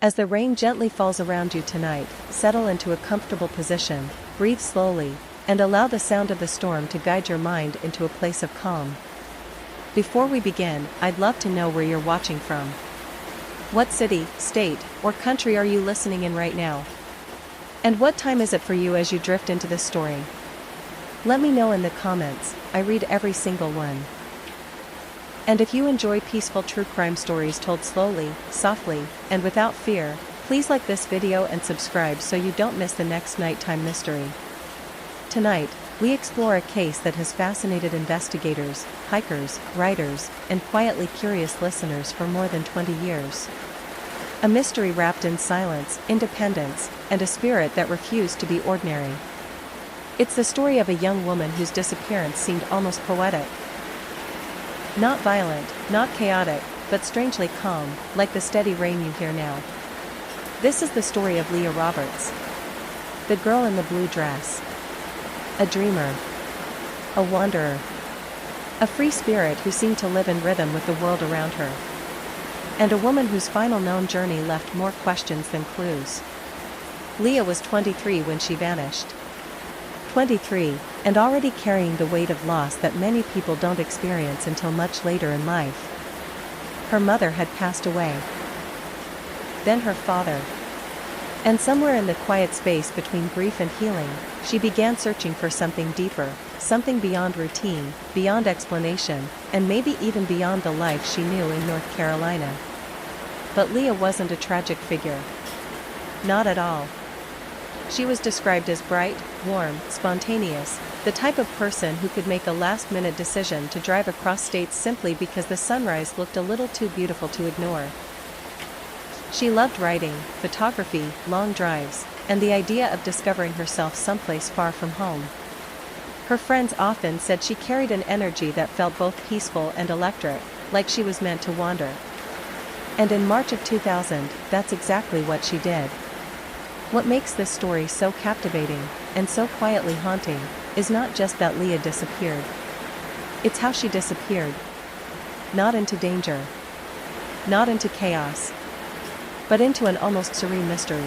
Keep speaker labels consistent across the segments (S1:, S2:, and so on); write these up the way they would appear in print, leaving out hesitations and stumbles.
S1: As the rain gently falls around you tonight, settle into a comfortable position, breathe slowly, and allow the sound of the storm to guide your mind into a place of calm. Before we begin, I'd love to know where you're watching from. What city, state, or country are you listening in right now? And what time is it for you as you drift into this story? Let me know in the comments. I read every single one. And if you enjoy peaceful true crime stories told slowly, softly, and without fear, please like this video and subscribe so you don't miss the next nighttime mystery. Tonight, we explore a case that has fascinated investigators, hikers, writers, and quietly curious listeners for more than 20 years. A mystery wrapped in silence, independence, and a spirit that refused to be ordinary. It's the story of a young woman whose disappearance seemed almost poetic. Not violent, not chaotic, but strangely calm, like the steady rain you hear now. This is the story of Leah Roberts. The girl in the blue dress. A dreamer. A wanderer. A free spirit who seemed to live in rhythm with the world around her. And a woman whose final known journey left more questions than clues. Leah was 23 when she vanished. 23, and already carrying the weight of loss that many people don't experience until much later in life. Her mother had passed away. Then her father. And somewhere in the quiet space between grief and healing, she began searching for something deeper, something beyond routine, beyond explanation, and maybe even beyond the life she knew in North Carolina. But Leah wasn't a tragic figure. Not at all. She was described as bright, warm, spontaneous, the type of person who could make a last-minute decision to drive across states simply because the sunrise looked a little too beautiful to ignore. She loved writing, photography, long drives, and the idea of discovering herself someplace far from home. Her friends often said she carried an energy that felt both peaceful and electric, like she was meant to wander. And in March of 2000, that's exactly what she did. What makes this story so captivating, and so quietly haunting, is not just that Leah disappeared. It's how she disappeared. Not into danger. Not into chaos. But into an almost serene mystery.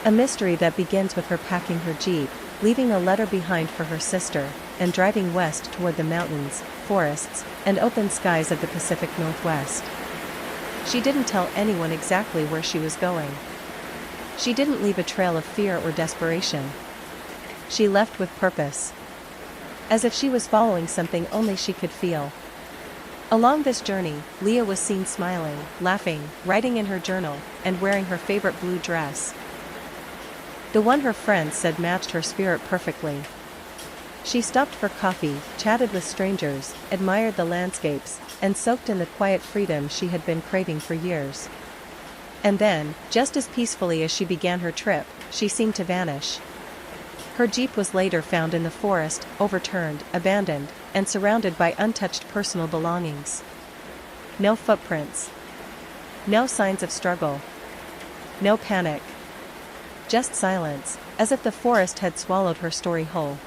S1: A mystery that begins with her packing her Jeep, leaving a letter behind for her sister, and driving west toward the mountains, forests, and open skies of the Pacific Northwest. She didn't tell anyone exactly where she was going. She didn't leave a trail of fear or desperation. She left with purpose. As if she was following something only she could feel. Along this journey, Leah was seen smiling, laughing, writing in her journal, and wearing her favorite blue dress. The one her friends said matched her spirit perfectly. She stopped for coffee, chatted with strangers, admired the landscapes, and soaked in the quiet freedom she had been craving for years. And then, just as peacefully as she began her trip, she seemed to vanish. Her Jeep was later found in the forest, overturned, abandoned, and surrounded by untouched personal belongings. No footprints. No signs of struggle. No panic. Just silence, as if the forest had swallowed her story whole.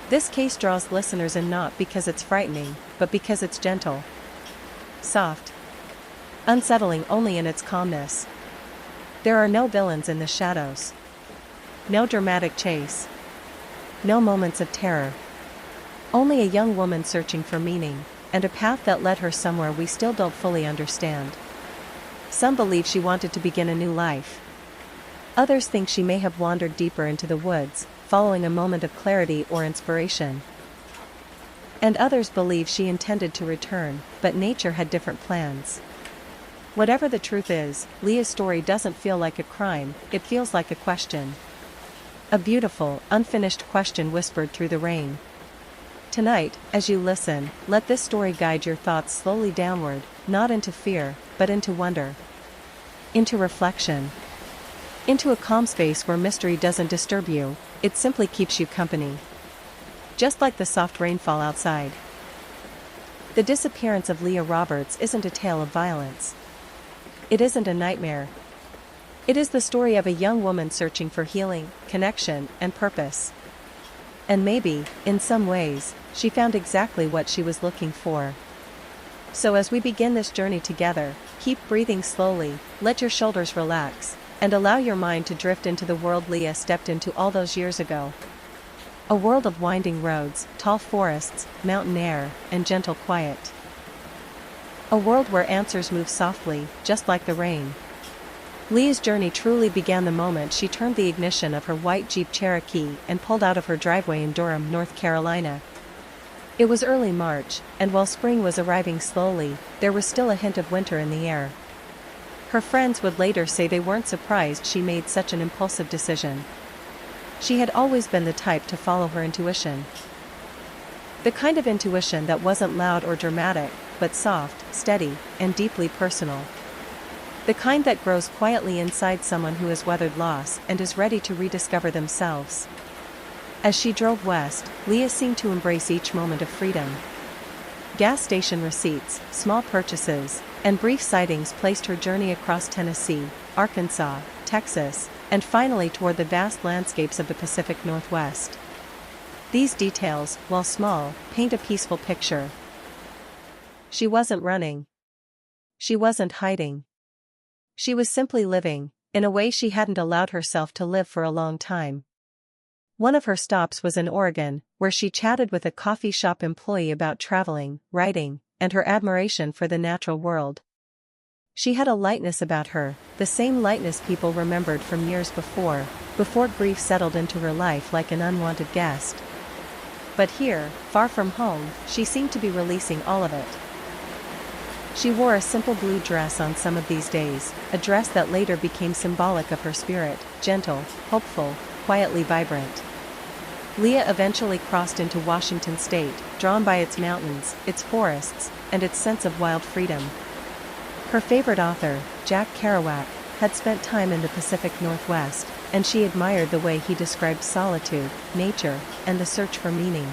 S1: This case draws listeners in not because it's frightening, but because it's gentle. Soft. Unsettling only in its calmness. There are no villains in the shadows. No dramatic chase. No moments of terror. Only a young woman searching for meaning, and a path that led her somewhere we still don't fully understand. Some believe she wanted to begin a new life. Others think she may have wandered deeper into the woods, following a moment of clarity or inspiration. And others believe she intended to return, but nature had different plans. Whatever the truth is, Leah's story doesn't feel like a crime, it feels like a question. A beautiful, unfinished question whispered through the rain. Tonight, as you listen, let this story guide your thoughts slowly downward, not into fear, but into wonder. Into reflection. Into a calm space where mystery doesn't disturb you, it simply keeps you company. Just like the soft rainfall outside. The disappearance of Leah Roberts isn't a tale of violence. It isn't a nightmare. It is the story of a young woman searching for healing, connection, and purpose. And maybe, in some ways, she found exactly what she was looking for. So as we begin this journey together, Keep breathing slowly, let your shoulders relax, and allow your mind to drift into the world Leah stepped into all those years ago. A world of winding roads, tall forests, mountain air, and gentle quiet. A world where answers move softly, just like the rain. Leah's journey truly began the moment she turned the ignition of her white Jeep Cherokee and pulled out of her driveway in Durham, North Carolina. It was early March, and while spring was arriving slowly, there was still a hint of winter in the air. Her friends would later say they weren't surprised she made such an impulsive decision. She had always been the type to follow her intuition. The kind of intuition that wasn't loud or dramatic, but soft, steady, and deeply personal. The kind that grows quietly inside someone who has weathered loss and is ready to rediscover themselves. As she drove west, Leah seemed to embrace each moment of freedom. Gas station receipts, small purchases, and brief sightings placed her journey across Tennessee, Arkansas, Texas, and finally toward the vast landscapes of the Pacific Northwest. These details, while small, paint a peaceful picture. She wasn't running. She wasn't hiding. She was simply living, in a way she hadn't allowed herself to live for a long time. One of her stops was in Oregon, where she chatted with a coffee shop employee about traveling, writing, and her admiration for the natural world. She had a lightness about her, the same lightness people remembered from years before grief settled into her life like an unwanted guest. But here, far from home, she seemed to be releasing all of it. She wore a simple blue dress on some of these days, a dress that later became symbolic of her spirit, gentle, hopeful, quietly vibrant. Leah eventually crossed into Washington state, drawn by its mountains, its forests, and its sense of wild freedom. Her favorite author, Jack Kerouac, had spent time in the Pacific Northwest, and she admired the way he described solitude, nature, and the search for meaning.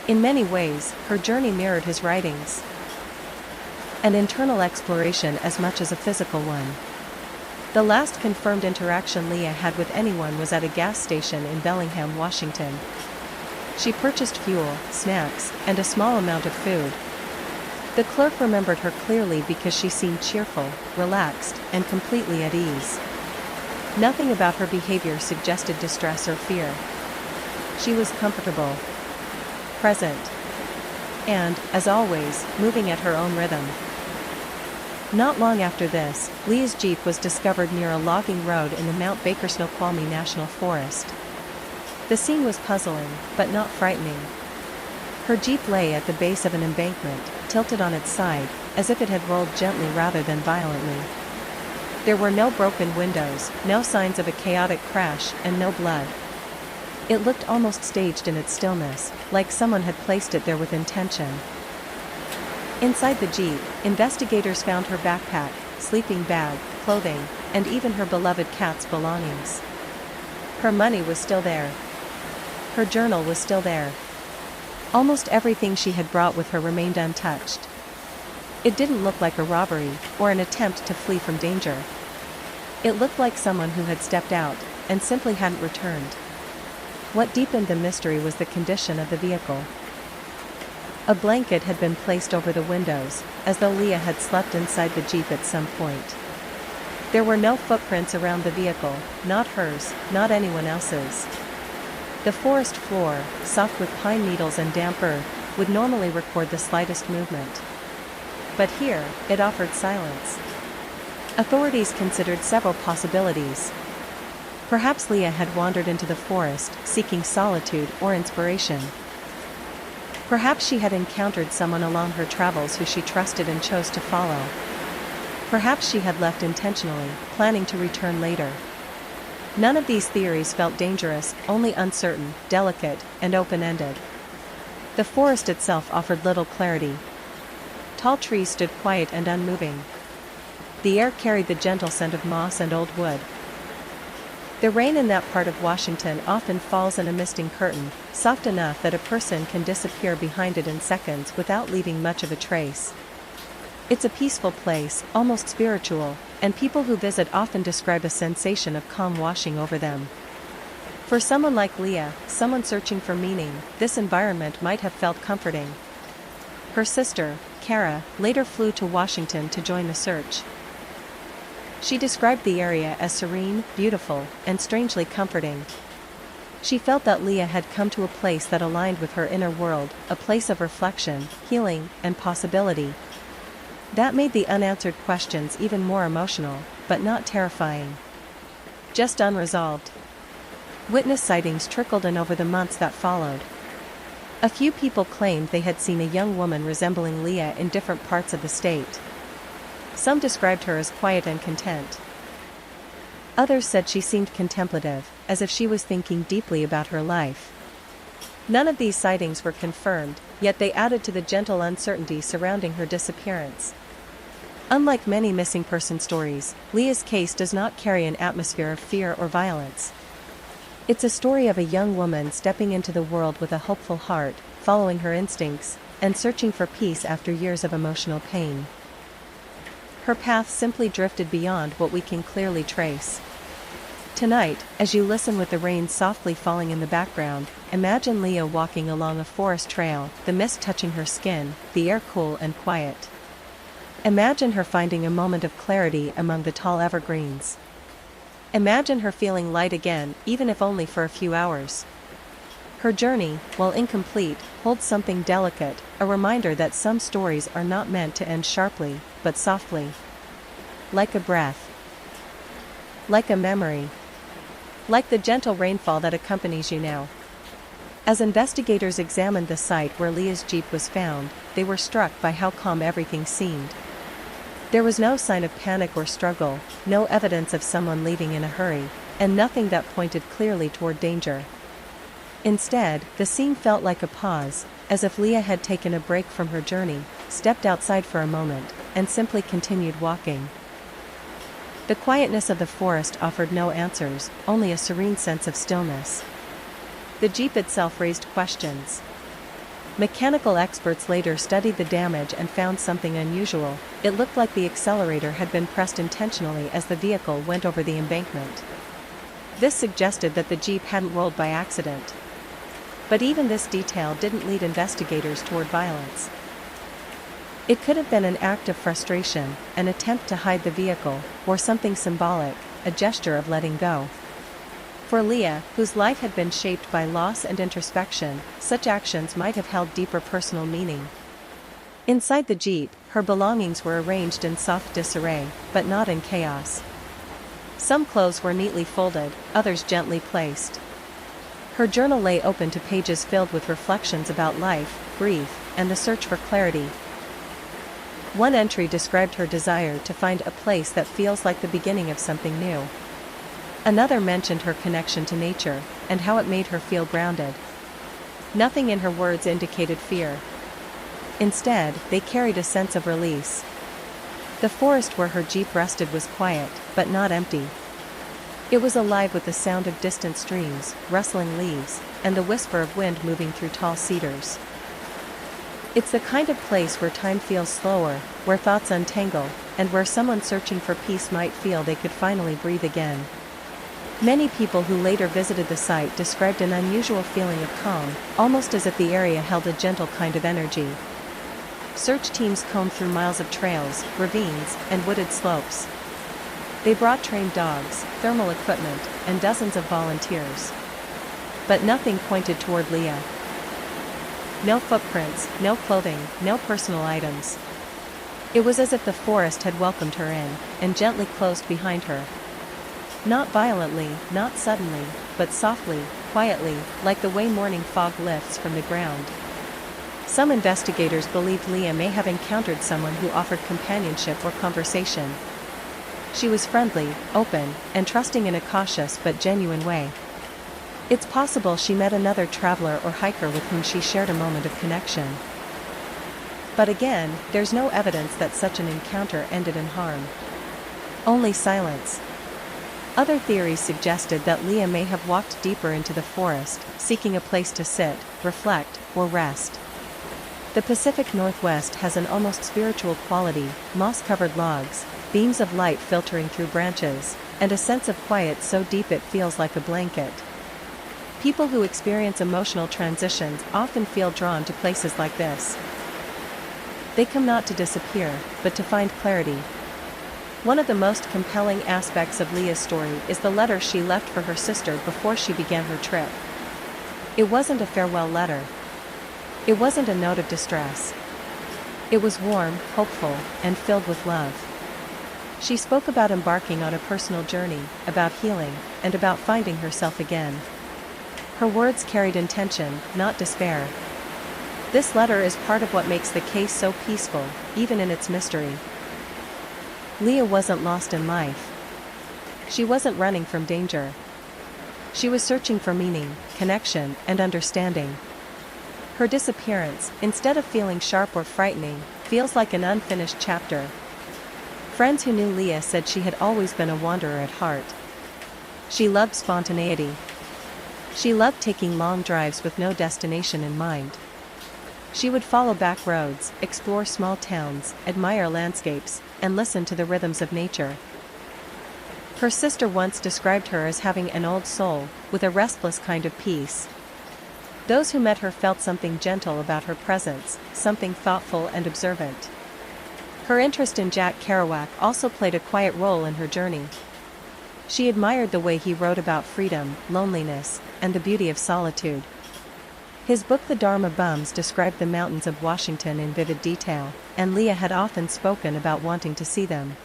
S1: In many ways, her journey mirrored his writings. An internal exploration as much as a physical one. The last confirmed interaction Leah had with anyone was at a gas station in Bellingham, Washington. She purchased fuel, snacks, and a small amount of food. The clerk remembered her clearly because she seemed cheerful, relaxed, and completely at ease. Nothing about her behavior suggested distress or fear. She was comfortable, present, and, as always, moving at her own rhythm. Not long after this, Leah's Jeep was discovered near a logging road in the Mount Baker Snoqualmie National Forest. The scene was puzzling, but not frightening. Her Jeep lay at the base of an embankment, tilted on its side, as if it had rolled gently rather than violently. There were no broken windows, no signs of a chaotic crash, and no blood. It looked almost staged in its stillness, like someone had placed it there with intention. Inside the Jeep, investigators found her backpack, sleeping bag, clothing, and even her beloved cat's belongings. Her money was still there. Her journal was still there. Almost everything she had brought with her remained untouched. It didn't look like a robbery, or an attempt to flee from danger. It looked like someone who had stepped out, and simply hadn't returned. What deepened the mystery was the condition of the vehicle. A blanket had been placed over the windows, as though Leah had slept inside the Jeep at some point. There were no footprints around the vehicle, not hers, not anyone else's. The forest floor, soft with pine needles and damp earth, would normally record the slightest movement. But here, it offered silence. Authorities considered several possibilities. Perhaps Leah had wandered into the forest, seeking solitude or inspiration. Perhaps she had encountered someone along her travels who she trusted and chose to follow. Perhaps she had left intentionally, planning to return later. None of these theories felt dangerous, only uncertain, delicate, and open-ended. The forest itself offered little clarity. Tall trees stood quiet and unmoving. The air carried the gentle scent of moss and old wood. The rain in that part of Washington often falls in a misting curtain, soft enough that a person can disappear behind it in seconds without leaving much of a trace. It's a peaceful place, almost spiritual, and people who visit often describe a sensation of calm washing over them. For someone like Leah, someone searching for meaning, this environment might have felt comforting. Her sister, Kara, later flew to Washington to join the search. She described the area as serene, beautiful, and strangely comforting. She felt that Leah had come to a place that aligned with her inner world, a place of reflection, healing, and possibility. That made the unanswered questions even more emotional, but not terrifying. Just unresolved. Witness sightings trickled in over the months that followed. A few people claimed they had seen a young woman resembling Leah in different parts of the state. Some described her as quiet and content. Others said she seemed contemplative, as if she was thinking deeply about her life. None of these sightings were confirmed, yet they added to the gentle uncertainty surrounding her disappearance. Unlike many missing person stories, Leah's case does not carry an atmosphere of fear or violence. It's a story of a young woman stepping into the world with a hopeful heart, following her instincts, and searching for peace after years of emotional pain. Her path simply drifted beyond what we can clearly trace. Tonight, as you listen with the rain softly falling in the background, imagine Leah walking along a forest trail, the mist touching her skin, the air cool and quiet. Imagine her finding a moment of clarity among the tall evergreens. Imagine her feeling light again, even if only for a few hours. Her journey, while incomplete, holds something delicate, a reminder that some stories are not meant to end sharply, but softly. Like a breath. Like a memory. Like the gentle rainfall that accompanies you now. As investigators examined the site where Leah's Jeep was found, they were struck by how calm everything seemed. There was no sign of panic or struggle, no evidence of someone leaving in a hurry, and nothing that pointed clearly toward danger. Instead, the scene felt like a pause, as if Leah had taken a break from her journey, stepped outside for a moment, and simply continued walking. The quietness of the forest offered no answers, only a serene sense of stillness. The Jeep itself raised questions. Mechanical experts later studied the damage and found something unusual. It looked like the accelerator had been pressed intentionally as the vehicle went over the embankment. This suggested that the Jeep hadn't rolled by accident. But even this detail didn't lead investigators toward violence. It could have been an act of frustration, an attempt to hide the vehicle, or something symbolic, a gesture of letting go. For Leah, whose life had been shaped by loss and introspection, such actions might have held deeper personal meaning. Inside the Jeep, her belongings were arranged in soft disarray, but not in chaos. Some clothes were neatly folded, others gently placed. Her journal lay open to pages filled with reflections about life, grief, and the search for clarity. One entry described her desire to find a place that feels like the beginning of something new. Another mentioned her connection to nature, and how it made her feel grounded. Nothing in her words indicated fear. Instead, they carried a sense of release. The forest where her Jeep rested was quiet, but not empty. It was alive with the sound of distant streams, rustling leaves, and the whisper of wind moving through tall cedars. It's the kind of place where time feels slower, where thoughts untangle, and where someone searching for peace might feel they could finally breathe again. Many people who later visited the site described an unusual feeling of calm, almost as if the area held a gentle kind of energy. Search teams combed through miles of trails, ravines, and wooded slopes. They brought trained dogs, thermal equipment, and dozens of volunteers. But nothing pointed toward Leah. No footprints, no clothing, no personal items. It was as if the forest had welcomed her in, and gently closed behind her. Not violently, not suddenly, but softly, quietly, like the way morning fog lifts from the ground. Some investigators believed Leah may have encountered someone who offered companionship or conversation. She was friendly, open, and trusting in a cautious but genuine way. It's possible she met another traveler or hiker with whom she shared a moment of connection. But again, there's no evidence that such an encounter ended in harm. Only silence. Other theories suggested that Leah may have walked deeper into the forest, seeking a place to sit, reflect, or rest. The Pacific Northwest has an almost spiritual quality, moss-covered logs, beams of light filtering through branches, and a sense of quiet so deep it feels like a blanket. People who experience emotional transitions often feel drawn to places like this. They come not to disappear, but to find clarity. One of the most compelling aspects of Leah's story is the letter she left for her sister before she began her trip. It wasn't a farewell letter. It wasn't a note of distress. It was warm, hopeful, and filled with love. She spoke about embarking on a personal journey, about healing, and about finding herself again. Her words carried intention, not despair. This letter is part of what makes the case so peaceful, even in its mystery. Leah wasn't lost in life. She wasn't running from danger. She was searching for meaning, connection, and understanding. Her disappearance, instead of feeling sharp or frightening, feels like an unfinished chapter. Friends who knew Leah said she had always been a wanderer at heart. She loved spontaneity. She loved taking long drives with no destination in mind. She would follow back roads, explore small towns, admire landscapes, and listen to the rhythms of nature. Her sister once described her as having an old soul, with a restless kind of peace. Those who met her felt something gentle about her presence, something thoughtful and observant. Her interest in Jack Kerouac also played a quiet role in her journey. She admired the way he wrote about freedom, loneliness, and the beauty of solitude. His book The Dharma Bums described the mountains of Washington in vivid detail, and Leah had often spoken about wanting to see them.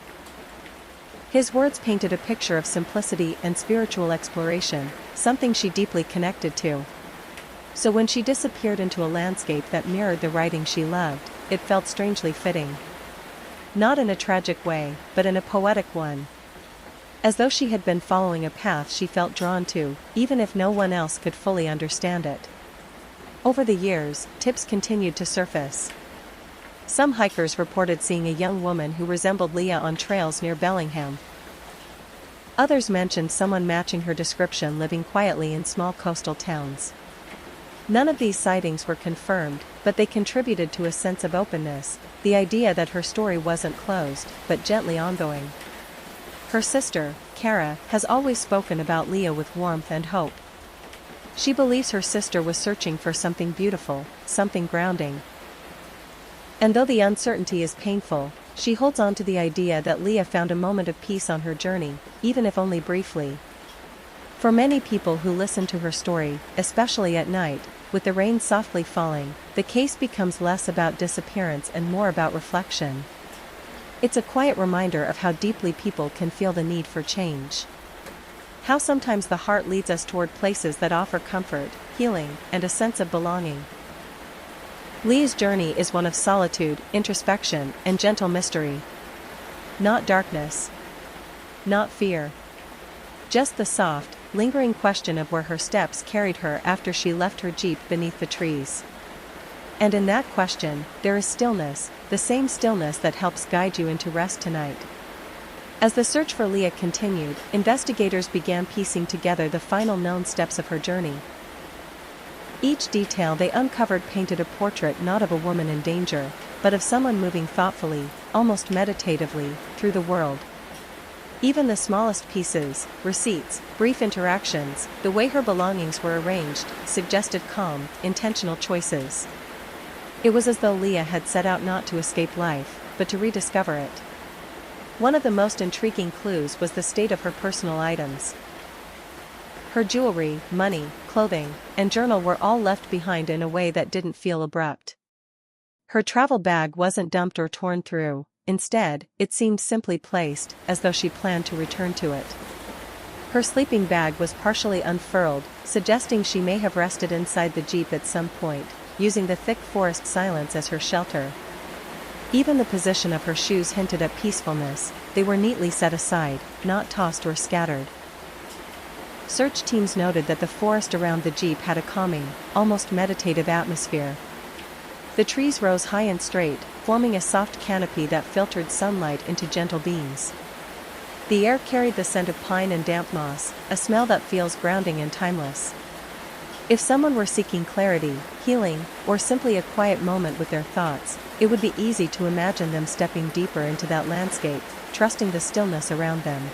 S1: His words painted a picture of simplicity and spiritual exploration, something she deeply connected to. So when she disappeared into a landscape that mirrored the writing she loved, it felt strangely fitting. Not in a tragic way, but in a poetic one. As though she had been following a path she felt drawn to, even if no one else could fully understand it. Over the years, tips continued to surface. Some hikers reported seeing a young woman who resembled Leah on trails near Bellingham. Others mentioned someone matching her description living quietly in small coastal towns. None of these sightings were confirmed, but they contributed to a sense of openness, the idea that her story wasn't closed, but gently ongoing. Her sister, Kara, has always spoken about Leah with warmth and hope. She believes her sister was searching for something beautiful, something grounding. And though the uncertainty is painful, she holds on to the idea that Leah found a moment of peace on her journey, even if only briefly. For many people who listen to her story, especially at night, with the rain softly falling, the case becomes less about disappearance and more about reflection. It's a quiet reminder of how deeply people can feel the need for change. How sometimes the heart leads us toward places that offer comfort, healing, and a sense of belonging. Leah's journey is one of solitude, introspection, and gentle mystery. Not darkness. Not fear. Just the soft, lingering question of where her steps carried her after she left her jeep beneath the trees. And in that question, there is stillness, the same stillness that helps guide you into rest tonight. As the search for Leah continued, investigators began piecing together the final known steps of her journey. Each detail they uncovered painted a portrait not of a woman in danger, but of someone moving thoughtfully, almost meditatively, through the world. Even the smallest pieces, receipts, brief interactions, the way her belongings were arranged, suggested calm, intentional choices. It was as though Leah had set out not to escape life, but to rediscover it. One of the most intriguing clues was the state of her personal items. Her jewelry, money, clothing, and journal were all left behind in a way that didn't feel abrupt. Her travel bag wasn't dumped or torn through, instead, it seemed simply placed, as though she planned to return to it. Her sleeping bag was partially unfurled, suggesting she may have rested inside the jeep at some point, using the thick forest silence as her shelter. Even the position of her shoes hinted at peacefulness, they were neatly set aside, not tossed or scattered. Search teams noted that the forest around the jeep had a calming, almost meditative atmosphere. The trees rose high and straight, forming a soft canopy that filtered sunlight into gentle beams. The air carried the scent of pine and damp moss, a smell that feels grounding and timeless. If someone were seeking clarity, healing, or simply a quiet moment with their thoughts, it would be easy to imagine them stepping deeper into that landscape, trusting the stillness around them.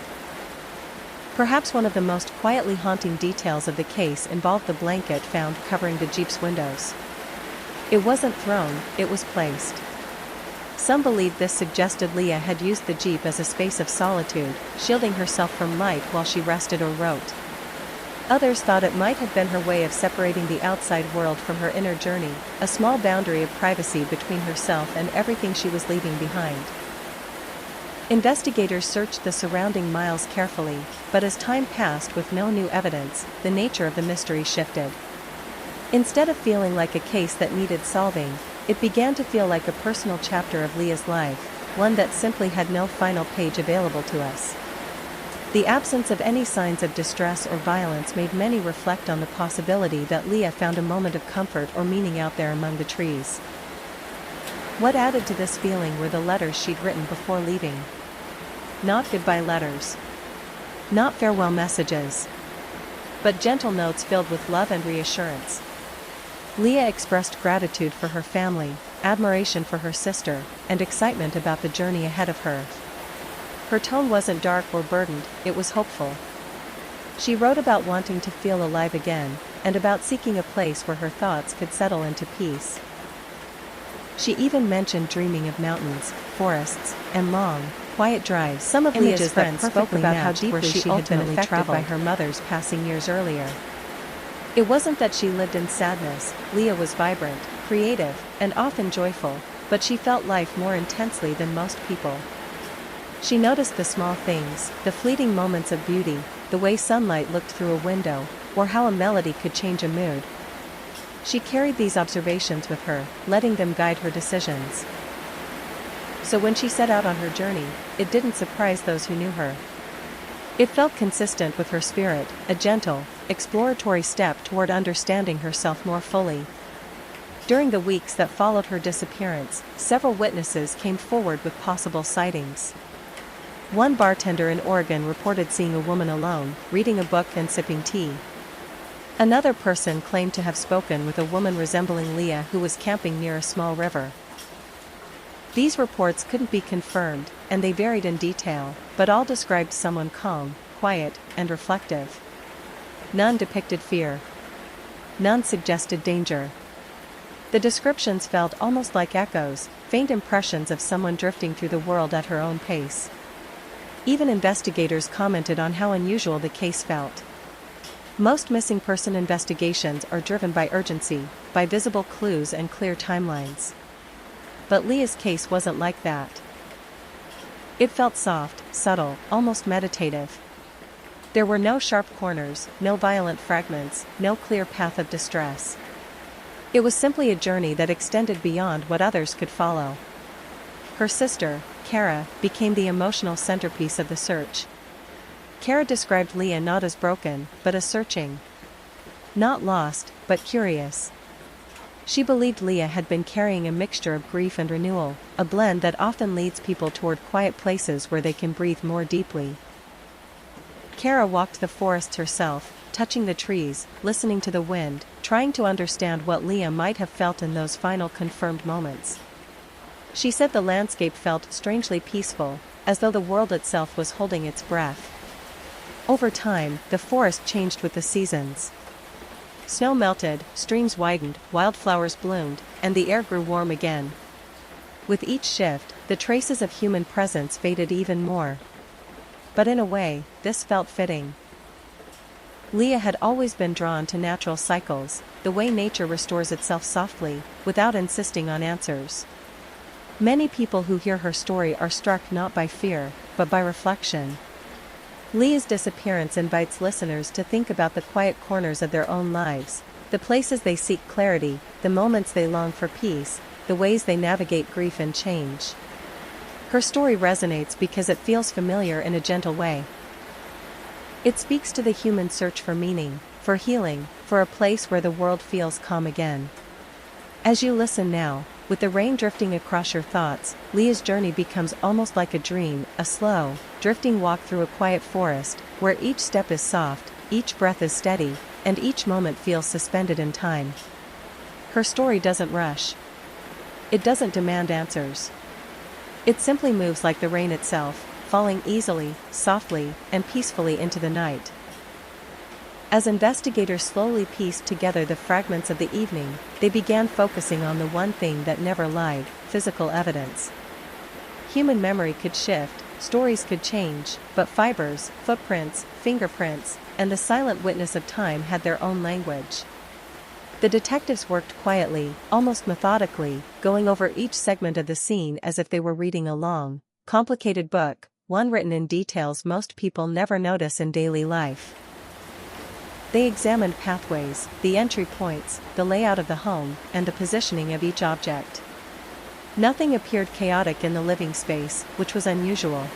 S1: Perhaps one of the most quietly haunting details of the case involved the blanket found covering the jeep's windows. It wasn't thrown, it was placed. Some believed this suggested Leah had used the jeep as a space of solitude, shielding herself from light while she rested or wrote. Others thought it might have been her way of separating the outside world from her inner journey, a small boundary of privacy between herself and everything she was leaving behind. Investigators searched the surrounding miles carefully, but as time passed with no new evidence, the nature of the mystery shifted. Instead of feeling like a case that needed solving, it began to feel like a personal chapter of Leah's life, one that simply had no final page available to us. The absence of any signs of distress or violence made many reflect on the possibility that Leah found a moment of comfort or meaning out there among the trees. What added to this feeling were the letters she'd written before leaving. Not goodbye letters. Not farewell messages. But gentle notes filled with love and reassurance. Leah expressed gratitude for her family, admiration for her sister, and excitement about the journey ahead of her. Her tone wasn't dark or burdened, it was hopeful. She wrote about wanting to feel alive again, and about seeking a place where her thoughts could settle into peace. She even mentioned dreaming of mountains, forests, and long, quiet drives. Some of Leah's friends spoke about how deeply she had been affected by her mother's passing years earlier. It wasn't that she lived in sadness. Leah was vibrant, creative, and often joyful, but she felt life more intensely than most people. She noticed the small things, the fleeting moments of beauty, the way sunlight looked through a window, or how a melody could change a mood. She carried these observations with her, letting them guide her decisions. So when she set out on her journey, it didn't surprise those who knew her. It felt consistent with her spirit, a gentle, exploratory step toward understanding herself more fully. During the weeks that followed her disappearance, several witnesses came forward with possible sightings. One bartender in Oregon reported seeing a woman alone, reading a book and sipping tea. Another person claimed to have spoken with a woman resembling Leah who was camping near a small river. These reports couldn't be confirmed, and they varied in detail, but all described someone calm, quiet, and reflective. None depicted fear. None suggested danger. The descriptions felt almost like echoes, faint impressions of someone drifting through the world at her own pace. Even investigators commented on how unusual the case felt. Most missing person investigations are driven by urgency, by visible clues and clear timelines. But Leah's case wasn't like that. It felt soft, subtle, almost meditative. There were no sharp corners, no violent fragments, no clear path of distress. It was simply a journey that extended beyond what others could follow. Her sister, Kara, became the emotional centerpiece of the search. Kara described Leah not as broken, but as searching. Not lost, but curious. She believed Leah had been carrying a mixture of grief and renewal, a blend that often leads people toward quiet places where they can breathe more deeply. Kara walked the forests herself, touching the trees, listening to the wind, trying to understand what Leah might have felt in those final confirmed moments. She said the landscape felt strangely peaceful, as though the world itself was holding its breath. Over time, the forest changed with the seasons. Snow melted, streams widened, wildflowers bloomed, and the air grew warm again. With each shift, the traces of human presence faded even more. But in a way, this felt fitting. Leah had always been drawn to natural cycles, the way nature restores itself softly, without insisting on answers. Many people who hear her story are struck not by fear, but by reflection. Leah's disappearance invites listeners to think about the quiet corners of their own lives, the places they seek clarity, the moments they long for peace, the ways they navigate grief and change. Her story resonates because it feels familiar in a gentle way. It speaks to the human search for meaning, for healing, for a place where the world feels calm again. As you listen now, with the rain drifting across your thoughts, Leah's journey becomes almost like a dream, a slow, drifting walk through a quiet forest, where each step is soft, each breath is steady, and each moment feels suspended in time. Her story doesn't rush. It doesn't demand answers. It simply moves like the rain itself, falling easily, softly, and peacefully into the night. As investigators slowly pieced together the fragments of the evening, they began focusing on the one thing that never lied: physical evidence. Human memory could shift, stories could change, but fibers, footprints, fingerprints, and the silent witness of time had their own language. The detectives worked quietly, almost methodically, going over each segment of the scene as if they were reading a long, complicated book, one written in details most people never notice in daily life. They examined pathways, the entry points, the layout of the home, and the positioning of each object. Nothing appeared chaotic in the living space, which was unusual.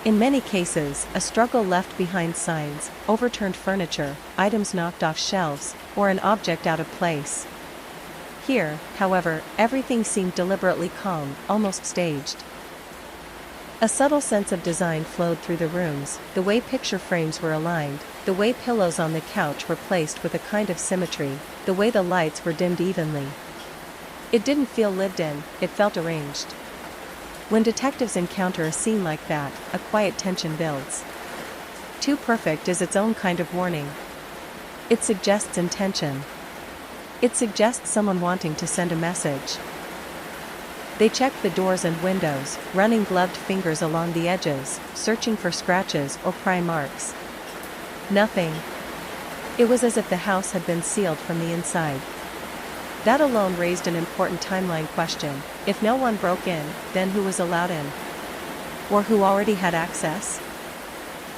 S1: In many cases, a struggle left behind signs, overturned furniture, items knocked off shelves, or an object out of place. Here, however, everything seemed deliberately calm, almost staged. A subtle sense of design flowed through the rooms, the way picture frames were aligned, the way pillows on the couch were placed with a kind of symmetry, the way the lights were dimmed evenly. It didn't feel lived in, it felt arranged. When detectives encounter a scene like that, a quiet tension builds. Too perfect is its own kind of warning. It suggests intention. It suggests someone wanting to send a message. They checked the doors and windows, running gloved fingers along the edges, searching for scratches or pry marks. Nothing. It was as if the house had been sealed from the inside. That alone raised an important timeline question. If no one broke in, then who was allowed in? Or who already had access?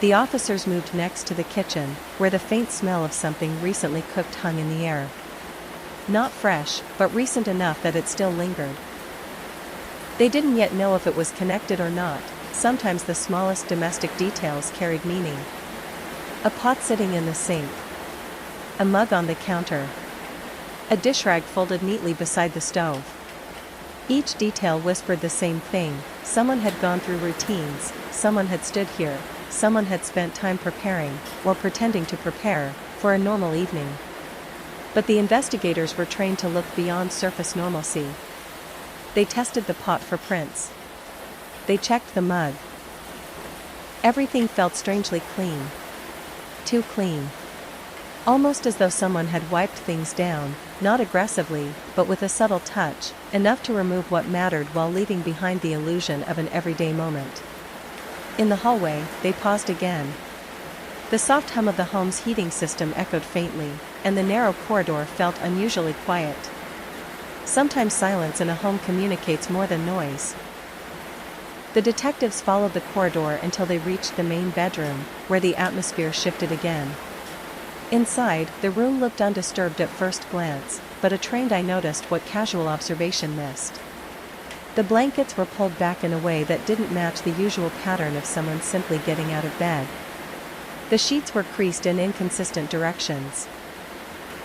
S1: The officers moved next to the kitchen, where the faint smell of something recently cooked hung in the air. Not fresh, but recent enough that it still lingered. They didn't yet know if it was connected or not. Sometimes the smallest domestic details carried meaning. A pot sitting in the sink. A mug on the counter. A dish rag folded neatly beside the stove. Each detail whispered the same thing: someone had gone through routines, someone had stood here, someone had spent time preparing, or pretending to prepare, for a normal evening. But the investigators were trained to look beyond surface normalcy. They tested the pot for prints. They checked the mug. Everything felt strangely clean. Too clean. Almost as though someone had wiped things down, not aggressively, but with a subtle touch, enough to remove what mattered while leaving behind the illusion of an everyday moment. In the hallway, they paused again. The soft hum of the home's heating system echoed faintly, and the narrow corridor felt unusually quiet. Sometimes silence in a home communicates more than noise. The detectives followed the corridor until they reached the main bedroom, where the atmosphere shifted again. Inside, the room looked undisturbed at first glance, but a trained eye noticed what casual observation missed. The blankets were pulled back in a way that didn't match the usual pattern of someone simply getting out of bed. The sheets were creased in inconsistent directions.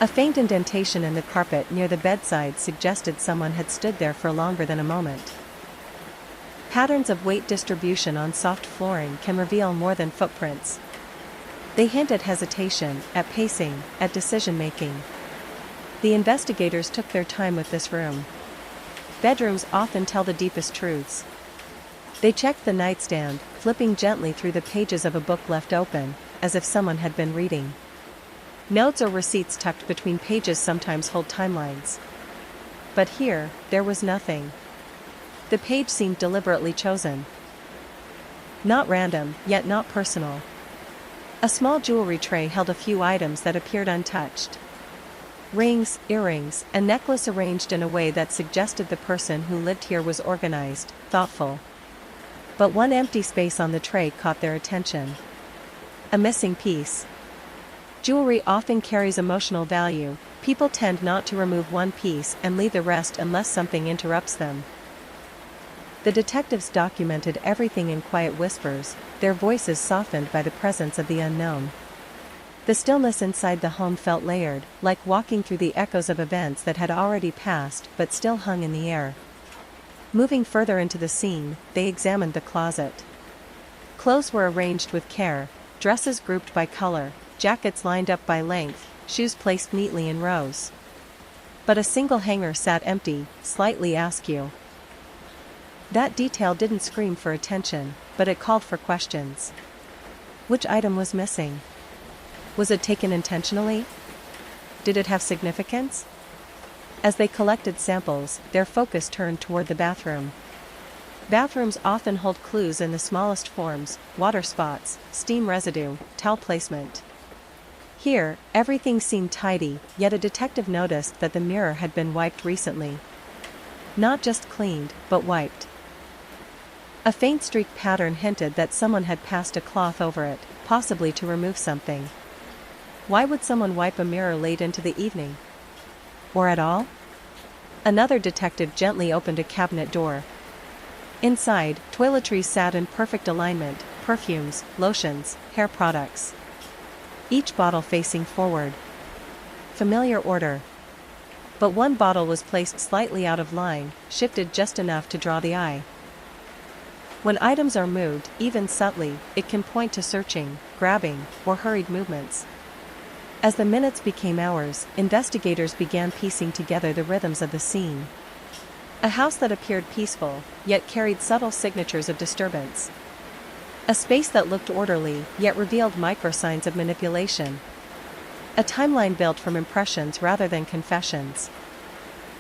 S1: A faint indentation in the carpet near the bedside suggested someone had stood there for longer than a moment. Patterns of weight distribution on soft flooring can reveal more than footprints. They hint at hesitation, at pacing, at decision-making. The investigators took their time with this room. Bedrooms often tell the deepest truths. They checked the nightstand, flipping gently through the pages of a book left open, as if someone had been reading. Notes or receipts tucked between pages sometimes hold timelines. But here, there was nothing. The page seemed deliberately chosen. Not random, yet not personal. A small jewelry tray held a few items that appeared untouched. Rings, earrings, a necklace arranged in a way that suggested the person who lived here was organized, thoughtful. But one empty space on the tray caught their attention. A missing piece. Jewelry often carries emotional value. People tend not to remove one piece and leave the rest unless something interrupts them. The detectives documented everything in quiet whispers, their voices softened by the presence of the unknown. The stillness inside the home felt layered, like walking through the echoes of events that had already passed but still hung in the air. Moving further into the scene, they examined the closet. Clothes were arranged with care, dresses grouped by color, jackets lined up by length, shoes placed neatly in rows. But a single hanger sat empty, slightly askew. That detail didn't scream for attention, but it called for questions. Which item was missing? Was it taken intentionally? Did it have significance? As they collected samples, their focus turned toward the bathroom. Bathrooms often hold clues in the smallest forms: water spots, steam residue, towel placement. Here, everything seemed tidy, yet a detective noticed that the mirror had been wiped recently. Not just cleaned, but wiped. A faint streak pattern hinted that someone had passed a cloth over it, possibly to remove something. Why would someone wipe a mirror late into the evening? Or at all? Another detective gently opened a cabinet door. Inside, toiletries sat in perfect alignment: perfumes, lotions, hair products. Each bottle facing forward. Familiar order. But one bottle was placed slightly out of line, shifted just enough to draw the eye. When items are moved, even subtly, it can point to searching, grabbing, or hurried movements. As the minutes became hours, investigators began piecing together the rhythms of the scene. A house that appeared peaceful, yet carried subtle signatures of disturbance. A space that looked orderly, yet revealed micro-signs of manipulation. A timeline built from impressions rather than confessions.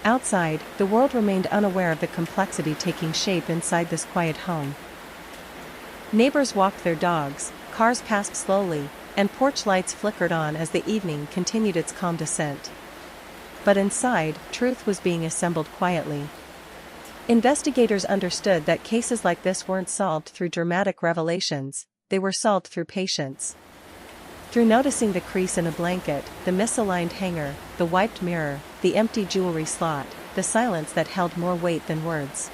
S1: Outside, the world remained unaware of the complexity taking shape inside this quiet home. Neighbors walked their dogs, cars passed slowly, and porch lights flickered on as the evening continued its calm descent. But inside, truth was being assembled quietly. Investigators understood that cases like this weren't solved through dramatic revelations, they were solved through patience. Through noticing the crease in a blanket, the misaligned hanger, the wiped mirror, the empty jewelry slot, the silence that held more weight than words.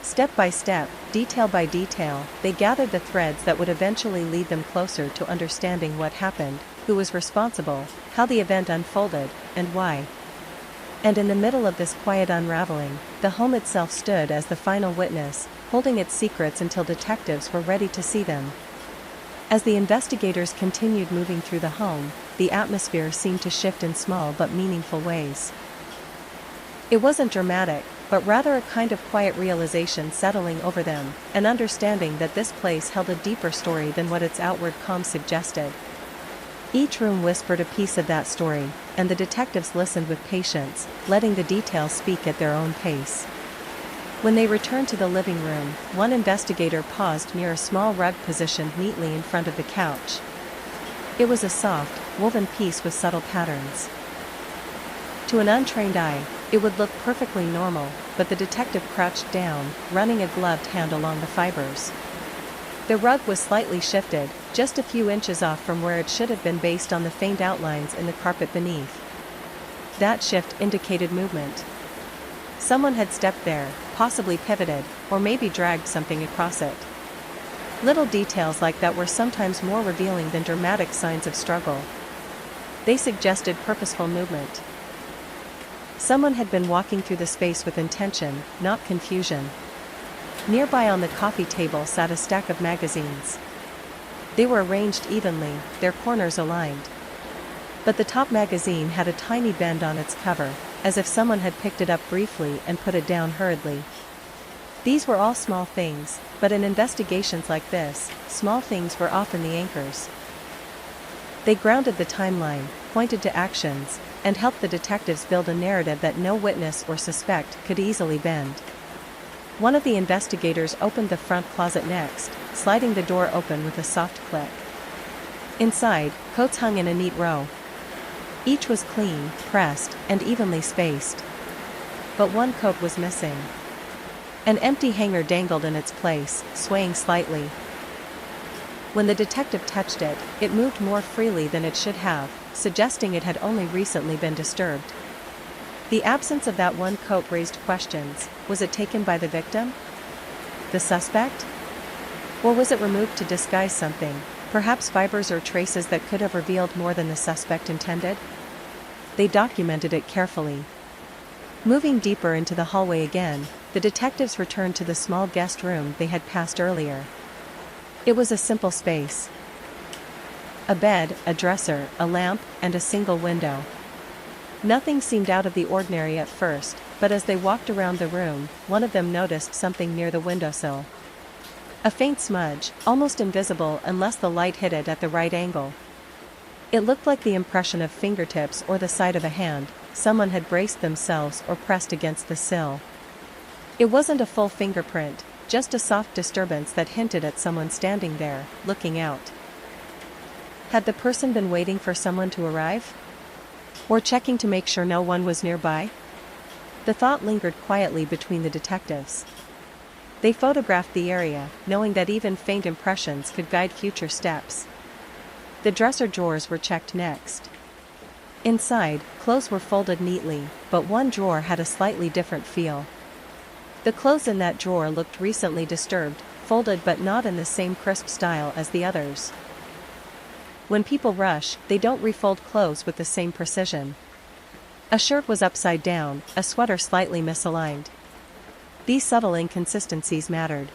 S1: Step by step, detail by detail, they gathered the threads that would eventually lead them closer to understanding what happened, who was responsible, how the event unfolded, and why. And in the middle of this quiet unraveling, the home itself stood as the final witness, holding its secrets until detectives were ready to see them. As the investigators continued moving through the home, the atmosphere seemed to shift in small but meaningful ways. It wasn't dramatic, but rather a kind of quiet realization settling over them, an understanding that this place held a deeper story than what its outward calm suggested. Each room whispered a piece of that story, and the detectives listened with patience, letting the details speak at their own pace. When they returned to the living room, one investigator paused near a small rug positioned neatly in front of the couch. It was a soft, woven piece with subtle patterns. To an untrained eye, it would look perfectly normal, but the detective crouched down, running a gloved hand along the fibers. The rug was slightly shifted, just a few inches off from where it should have been based on the faint outlines in the carpet beneath. That shift indicated movement. Someone had stepped there, possibly pivoted, or maybe dragged something across it. Little details like that were sometimes more revealing than dramatic signs of struggle. They suggested purposeful movement. Someone had been walking through the space with intention, not confusion. Nearby on the coffee table sat a stack of magazines. They were arranged evenly, their corners aligned. But the top magazine had a tiny bend on its cover, as if someone had picked it up briefly and put it down hurriedly. These were all small things, but in investigations like this, small things were often the anchors. They grounded the timeline, pointed to actions, and helped the detectives build a narrative that no witness or suspect could easily bend. One of the investigators opened the front closet next, sliding the door open with a soft click. Inside, coats hung in a neat row. Each was clean, pressed, and evenly spaced. But one coat was missing. An empty hanger dangled in its place, swaying slightly. When the detective touched it, it moved more freely than it should have, suggesting it had only recently been disturbed. The absence of that one coat raised questions. Was it taken by the victim? The suspect? Or was it removed to disguise something, perhaps fibers or traces that could have revealed more than the suspect intended? They documented it carefully. Moving deeper into the hallway again, the detectives returned to the small guest room they had passed earlier. It was a simple space. A bed, a dresser, a lamp, and a single window. Nothing seemed out of the ordinary at first, but as they walked around the room, one of them noticed something near the windowsill. A faint smudge, almost invisible unless the light hit it at the right angle. It looked like the impression of fingertips or the side of a hand. Someone had braced themselves or pressed against the sill. It wasn't a full fingerprint, just a soft disturbance that hinted at someone standing there, looking out. Had the person been waiting for someone to arrive? Or checking to make sure no one was nearby? The thought lingered quietly between the detectives. They photographed the area, knowing that even faint impressions could guide future steps. The dresser drawers were checked next. Inside, clothes were folded neatly, but one drawer had a slightly different feel. The clothes in that drawer looked recently disturbed, folded but not in the same crisp style as the others. When people rush, they don't refold clothes with the same precision. A shirt was upside down, a sweater slightly misaligned. These subtle inconsistencies mattered.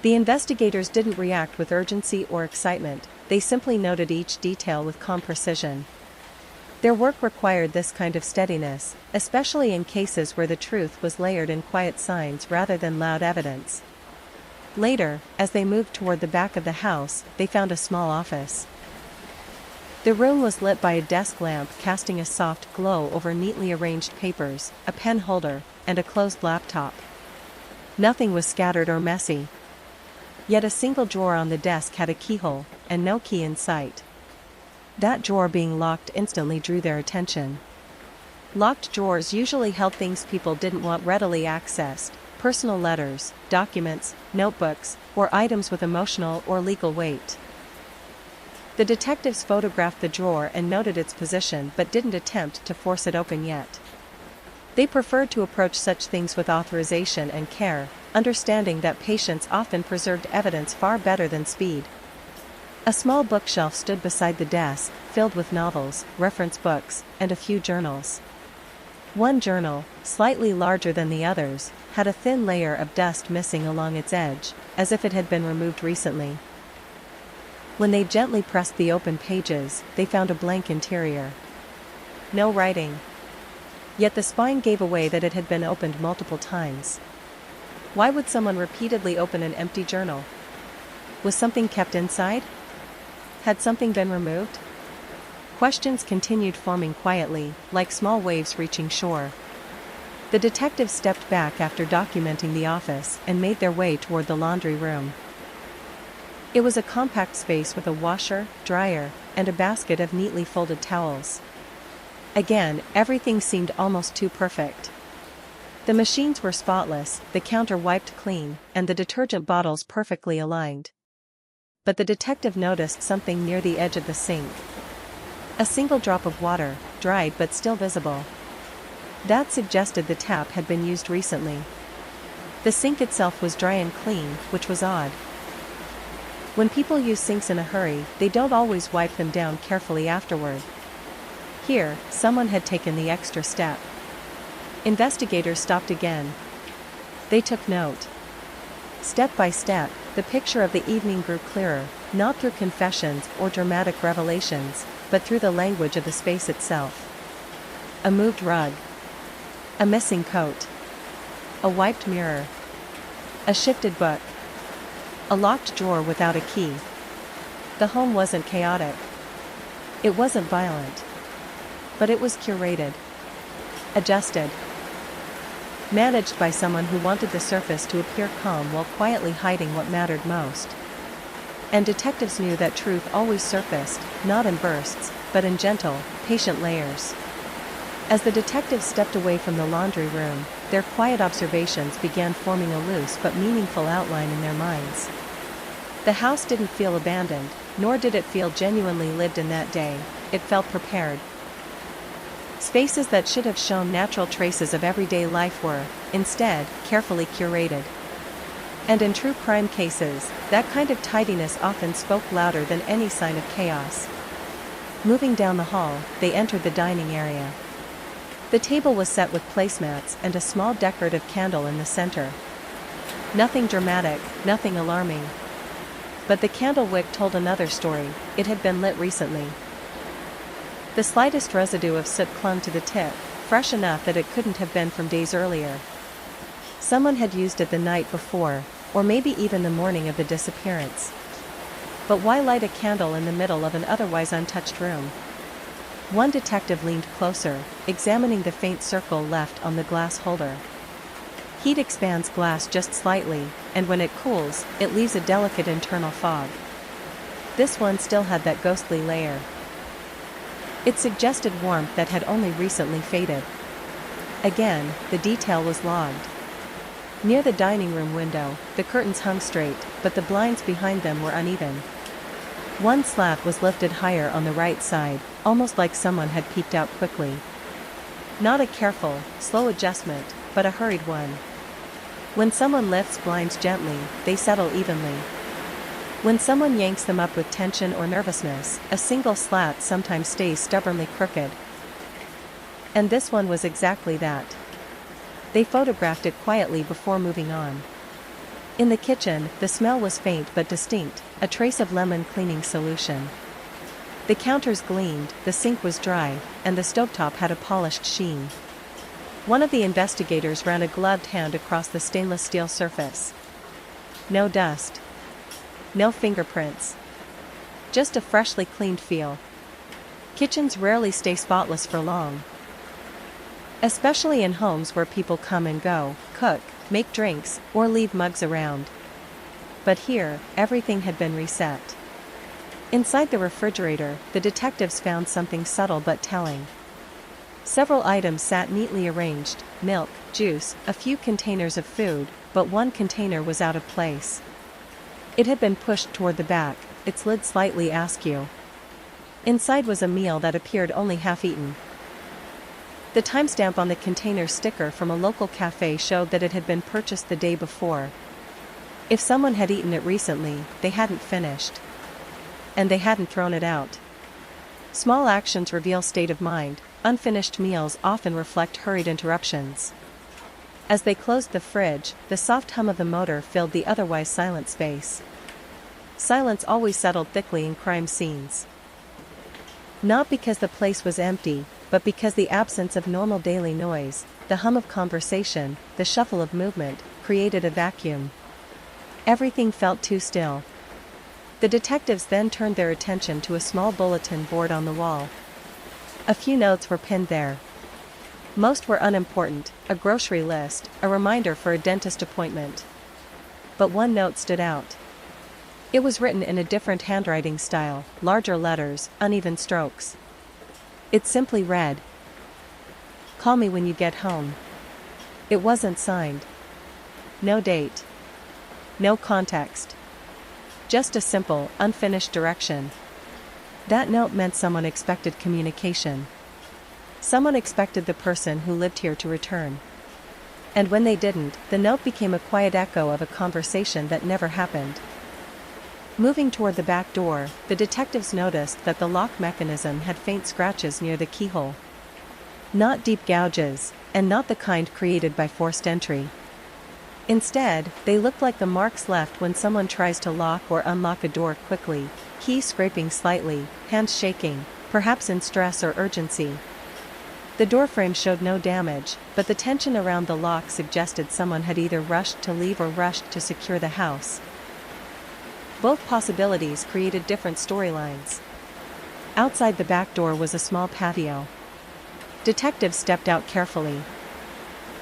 S1: The investigators didn't react with urgency or excitement, they simply noted each detail with calm precision. Their work required this kind of steadiness, especially in cases where the truth was layered in quiet signs rather than loud evidence. Later, as they moved toward the back of the house, they found a small office. The room was lit by a desk lamp casting a soft glow over neatly arranged papers, a pen holder, and a closed laptop. Nothing was scattered or messy. Yet a single drawer on the desk had a keyhole, and no key in sight. That drawer being locked instantly drew their attention. Locked drawers usually held things people didn't want readily accessed: personal letters, documents, notebooks, or items with emotional or legal weight. The detectives photographed the drawer and noted its position but didn't attempt to force it open yet. They preferred to approach such things with authorization and care, understanding that patience often preserved evidence far better than speed. A small bookshelf stood beside the desk, filled with novels, reference books, and a few journals. One journal, slightly larger than the others, had a thin layer of dust missing along its edge, as if it had been removed recently. When they gently pressed the open pages, they found a blank interior. No writing. Yet the spine gave away that it had been opened multiple times. Why would someone repeatedly open an empty journal? Was something kept inside? Had something been removed? Questions continued forming quietly, like small waves reaching shore. The detectives stepped back after documenting the office and made their way toward the laundry room. It was a compact space with a washer, dryer, and a basket of neatly folded towels. Again, everything seemed almost too perfect. The machines were spotless, the counter wiped clean, and the detergent bottles perfectly aligned. But the detective noticed something near the edge of the sink. A single drop of water, dried but still visible. That suggested the tap had been used recently. The sink itself was dry and clean, which was odd. When people use sinks in a hurry, they don't always wipe them down carefully afterward. Here, someone had taken the extra step. Investigators stopped again. They took note. Step by step, the picture of the evening grew clearer, not through confessions or dramatic revelations, but through the language of the space itself. A moved rug. A missing coat. A wiped mirror. A shifted book. A locked drawer without a key. The home wasn't chaotic. It wasn't violent. But it was curated. Adjusted. Managed by someone who wanted the surface to appear calm while quietly hiding what mattered most. And detectives knew that truth always surfaced, not in bursts, but in gentle, patient layers. As the detectives stepped away from the laundry room, their quiet observations began forming a loose but meaningful outline in their minds. The house didn't feel abandoned, nor did it feel genuinely lived in that day. It felt prepared. Spaces that should have shown natural traces of everyday life were, instead, carefully curated. And in true crime cases, that kind of tidiness often spoke louder than any sign of chaos. Moving down the hall, they entered the dining area. The table was set with placemats and a small decorative candle in the center. Nothing dramatic, nothing alarming. But the candle wick told another story. It had been lit recently. The slightest residue of soot clung to the tip, fresh enough that it couldn't have been from days earlier. Someone had used it the night before, or maybe even the morning of the disappearance. But why light a candle in the middle of an otherwise untouched room? One detective leaned closer, examining the faint circle left on the glass holder. Heat expands glass just slightly, and when it cools, it leaves a delicate internal fog. This one still had that ghostly layer. It suggested warmth that had only recently faded. Again, the detail was logged. Near the dining room window, the curtains hung straight, but the blinds behind them were uneven. One slat was lifted higher on the right side, almost like someone had peeked out quickly. Not a careful, slow adjustment, but a hurried one. When someone lifts blinds gently, they settle evenly. When someone yanks them up with tension or nervousness, a single slat sometimes stays stubbornly crooked. And this one was exactly that. They photographed it quietly before moving on. In the kitchen, the smell was faint but distinct, a trace of lemon cleaning solution. The counters gleamed, the sink was dry, and the stovetop had a polished sheen. One of the investigators ran a gloved hand across the stainless steel surface. No dust. No fingerprints. Just a freshly cleaned feel. Kitchens rarely stay spotless for long. Especially in homes where people come and go, cook, make drinks, or leave mugs around. But here, everything had been reset. Inside the refrigerator, the detectives found something subtle but telling. Several items sat neatly arranged: milk, juice, a few containers of food, but one container was out of place. It had been pushed toward the back, its lid slightly askew. Inside was a meal that appeared only half-eaten. The timestamp on the container sticker from a local cafe showed that it had been purchased the day before. If someone had eaten it recently, they hadn't finished. And they hadn't thrown it out. Small actions reveal state of mind. Unfinished meals often reflect hurried interruptions. As they closed the fridge, the soft hum of the motor filled the otherwise silent space. Silence always settled thickly in crime scenes. Not because the place was empty, but because the absence of normal daily noise, the hum of conversation, the shuffle of movement, created a vacuum. Everything felt too still. The detectives then turned their attention to a small bulletin board on the wall. A few notes were pinned there. Most were unimportant: a grocery list, a reminder for a dentist appointment. But one note stood out. It was written in a different handwriting style, larger letters, uneven strokes. It simply read, "Call me when you get home." It wasn't signed. No date. No context. Just a simple, unfinished direction. That note meant someone expected communication. Someone expected the person who lived here to return. And when they didn't, the note became a quiet echo of a conversation that never happened. Moving toward the back door, the detectives noticed that the lock mechanism had faint scratches near the keyhole. Not deep gouges, and not the kind created by forced entry. Instead, they looked like the marks left when someone tries to lock or unlock a door quickly, key scraping slightly, hands shaking, perhaps in stress or urgency. The doorframe showed no damage, but the tension around the lock suggested someone had either rushed to leave or rushed to secure the house. Both possibilities created different storylines. Outside the back door was a small patio. Detectives stepped out carefully.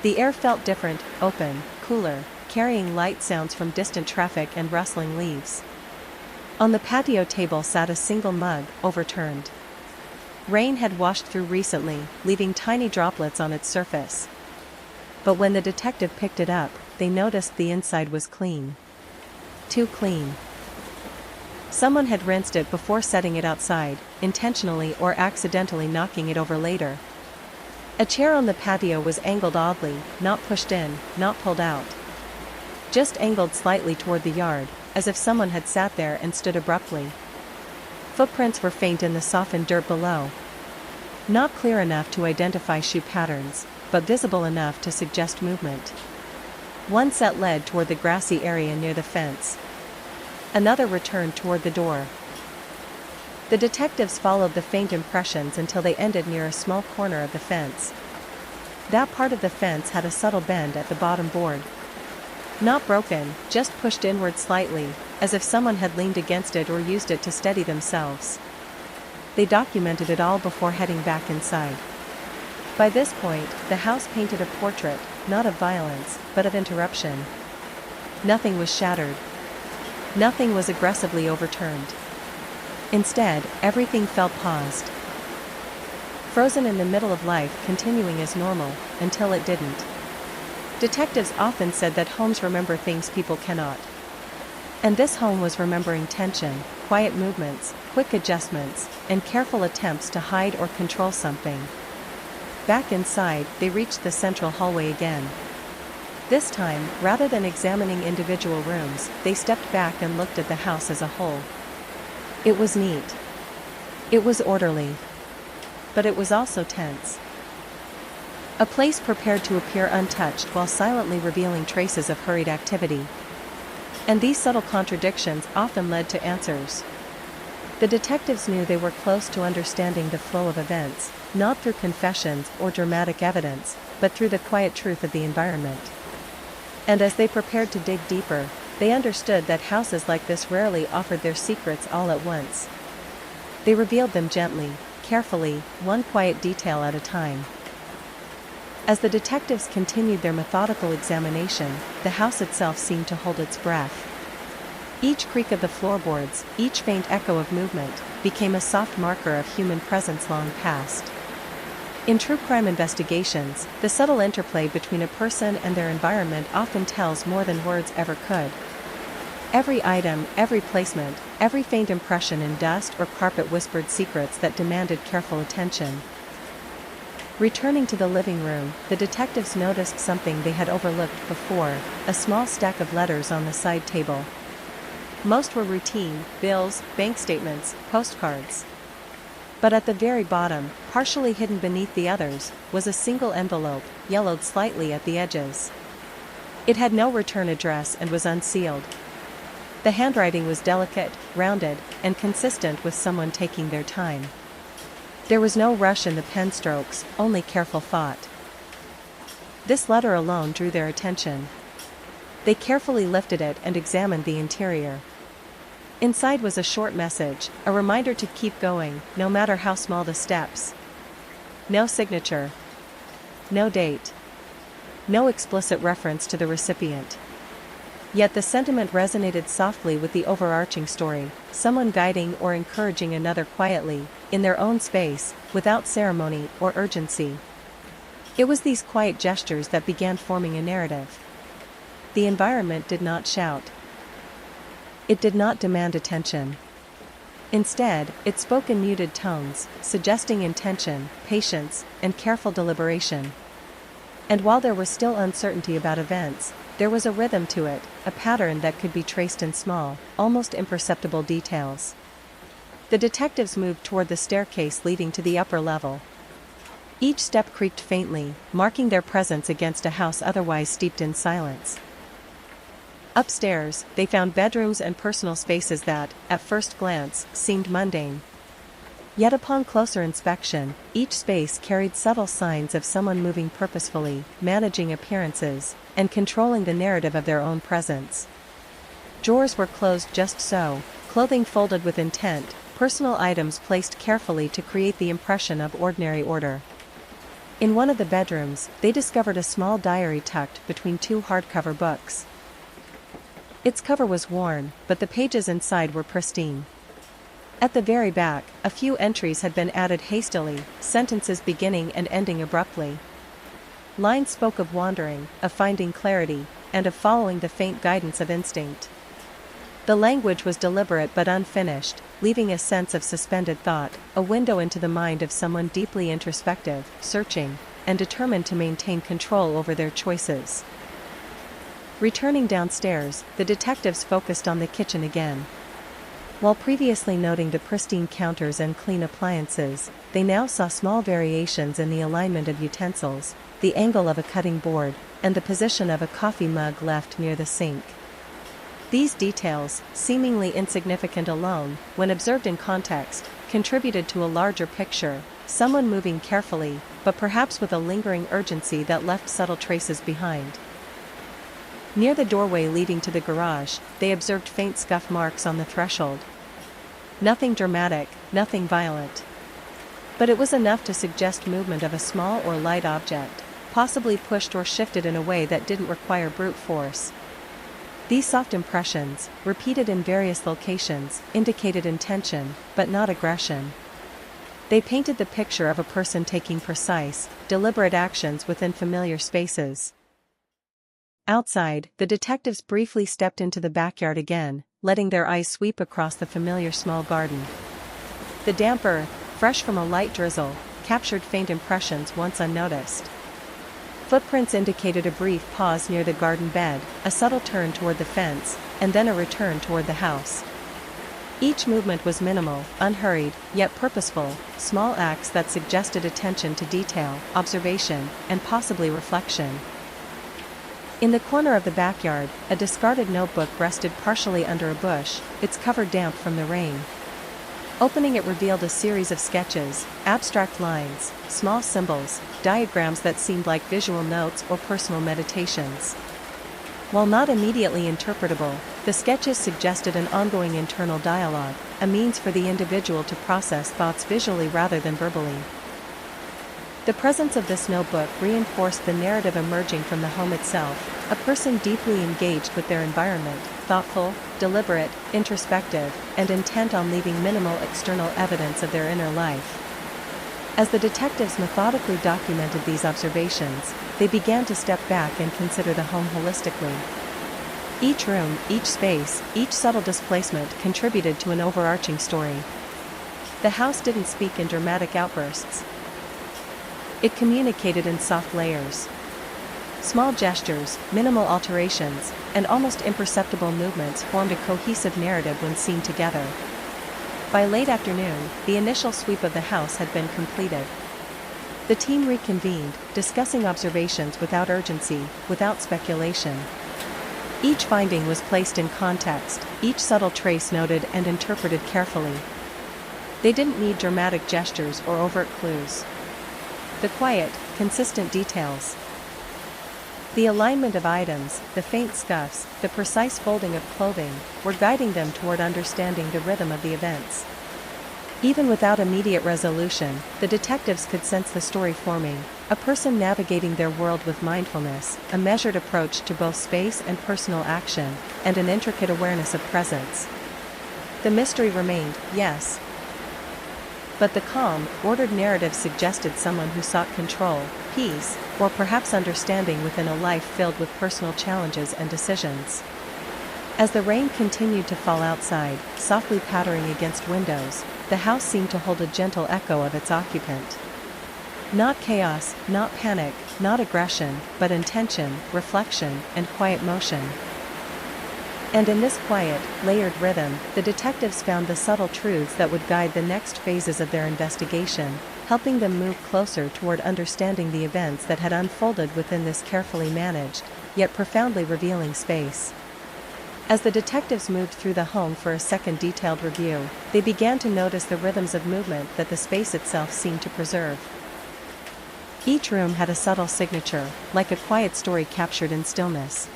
S1: The air felt different, open, cooler, carrying light sounds from distant traffic and rustling leaves. On the patio table sat a single mug, overturned. Rain had washed through recently, leaving tiny droplets on its surface. But when the detective picked it up, they noticed the inside was clean. Too clean. Someone had rinsed it before setting it outside, intentionally or accidentally knocking it over later. A chair on the patio was angled oddly, not pushed in, not pulled out. Just angled slightly toward the yard, as if someone had sat there and stood abruptly. Footprints were faint in the softened dirt below. Not clear enough to identify shoe patterns, but visible enough to suggest movement. One set led toward the grassy area near the fence. Another returned toward the door. The detectives followed the faint impressions until they ended near a small corner of the fence. That part of the fence had a subtle bend at the bottom board. Not broken, just pushed inward slightly, as if someone had leaned against it or used it to steady themselves. They documented it all before heading back inside. By this point, the house painted a portrait, not of violence, but of interruption. Nothing was shattered. Nothing was aggressively overturned. Instead, everything felt paused. Frozen in the middle of life, continuing as normal, until it didn't. Detectives often said that homes remember things people cannot. And this home was remembering tension, quiet movements, quick adjustments, and careful attempts to hide or control something. Back inside, they reached the central hallway again. This time, rather than examining individual rooms, they stepped back and looked at the house as a whole. It was neat. It was orderly. But it was also tense. A place prepared to appear untouched while silently revealing traces of hurried activity. And these subtle contradictions often led to answers. The detectives knew they were close to understanding the flow of events, not through confessions or dramatic evidence, but through the quiet truth of the environment. And as they prepared to dig deeper, they understood that houses like this rarely offered their secrets all at once. They revealed them gently, carefully, one quiet detail at a time. As the detectives continued their methodical examination, the house itself seemed to hold its breath. Each creak of the floorboards, each faint echo of movement, became a soft marker of human presence long past. In true crime investigations, the subtle interplay between a person and their environment often tells more than words ever could. Every item, every placement, every faint impression in dust or carpet whispered secrets that demanded careful attention. Returning to the living room, the detectives noticed something they had overlooked before, a small stack of letters on the side table. Most were routine, bills, bank statements, postcards. But at the very bottom, partially hidden beneath the others, was a single envelope, yellowed slightly at the edges. It had no return address and was unsealed. The handwriting was delicate, rounded, and consistent with someone taking their time. There was no rush in the pen strokes, only careful thought. This letter alone drew their attention. They carefully lifted it and examined the interior. Inside was a short message, a reminder to keep going, no matter how small the steps. No signature. No date. No explicit reference to the recipient. Yet the sentiment resonated softly with the overarching story, someone guiding or encouraging another quietly, in their own space, without ceremony or urgency. It was these quiet gestures that began forming a narrative. The environment did not shout. It did not demand attention. Instead, it spoke in muted tones, suggesting intention, patience, and careful deliberation. And while there was still uncertainty about events, there was a rhythm to it, a pattern that could be traced in small, almost imperceptible details. The detectives moved toward the staircase leading to the upper level. Each step creaked faintly, marking their presence against a house otherwise steeped in silence. Upstairs, they found bedrooms and personal spaces that, at first glance, seemed mundane. Yet upon closer inspection, each space carried subtle signs of someone moving purposefully, managing appearances, and controlling the narrative of their own presence. Drawers were closed just so, clothing folded with intent, personal items placed carefully to create the impression of ordinary order. In one of the bedrooms, they discovered a small diary tucked between two hardcover books. Its cover was worn, but the pages inside were pristine. At the very back, a few entries had been added hastily, sentences beginning and ending abruptly. Lines spoke of wandering, of finding clarity, and of following the faint guidance of instinct. The language was deliberate but unfinished, leaving a sense of suspended thought, a window into the mind of someone deeply introspective, searching, and determined to maintain control over their choices. Returning downstairs, the detectives focused on the kitchen again. While previously noting the pristine counters and clean appliances, they now saw small variations in the alignment of utensils, the angle of a cutting board, and the position of a coffee mug left near the sink. These details, seemingly insignificant alone, when observed in context, contributed to a larger picture, someone moving carefully, but perhaps with a lingering urgency that left subtle traces behind. Near the doorway leading to the garage, they observed faint scuff marks on the threshold. Nothing dramatic, nothing violent. But it was enough to suggest movement of a small or light object. possibly pushed or shifted in a way that didn't require brute force. These soft impressions, repeated in various locations, indicated intention, but not aggression. They painted the picture of a person taking precise, deliberate actions within familiar spaces. Outside, the detectives briefly stepped into the backyard again, letting their eyes sweep across the familiar small garden. The damp earth, fresh from a light drizzle, captured faint impressions once unnoticed. Footprints indicated a brief pause near the garden bed, a subtle turn toward the fence, and then a return toward the house. Each movement was minimal, unhurried, yet purposeful, small acts that suggested attention to detail, observation, and possibly reflection. In the corner of the backyard, a discarded notebook rested partially under a bush, its cover damp from the rain. Opening it revealed a series of sketches, abstract lines, small symbols, diagrams that seemed like visual notes or personal meditations. While not immediately interpretable, the sketches suggested an ongoing internal dialogue, a means for the individual to process thoughts visually rather than verbally. The presence of this notebook reinforced the narrative emerging from the home itself, a person deeply engaged with their environment, thoughtful, deliberate, introspective, and intent on leaving minimal external evidence of their inner life. As the detectives methodically documented these observations, they began to step back and consider the home holistically. Each room, each space, each subtle displacement contributed to an overarching story. The house didn't speak in dramatic outbursts. It communicated in soft layers. Small gestures, minimal alterations, and almost imperceptible movements formed a cohesive narrative when seen together. By late afternoon, the initial sweep of the house had been completed. The team reconvened, discussing observations without urgency, without speculation. Each finding was placed in context, each subtle trace noted and interpreted carefully. They didn't need dramatic gestures or overt clues. The quiet, consistent details. The alignment of items, the faint scuffs, the precise folding of clothing, were guiding them toward understanding the rhythm of the events. Even without immediate resolution, the detectives could sense the story forming, a person navigating their world with mindfulness, a measured approach to both space and personal action, and an intricate awareness of presence. The mystery remained, yes. But the calm, ordered narrative suggested someone who sought control, peace, or perhaps understanding within a life filled with personal challenges and decisions. As the rain continued to fall outside, softly pattering against windows, the house seemed to hold a gentle echo of its occupant. Not chaos, not panic, not aggression, but intention, reflection, and quiet motion. And in this quiet, layered rhythm, the detectives found the subtle truths that would guide the next phases of their investigation, helping them move closer toward understanding the events that had unfolded within this carefully managed, yet profoundly revealing space. As the detectives moved through the home for a second detailed review, they began to notice the rhythms of movement that the space itself seemed to preserve. Each room had a subtle signature, like a quiet story captured in stillness.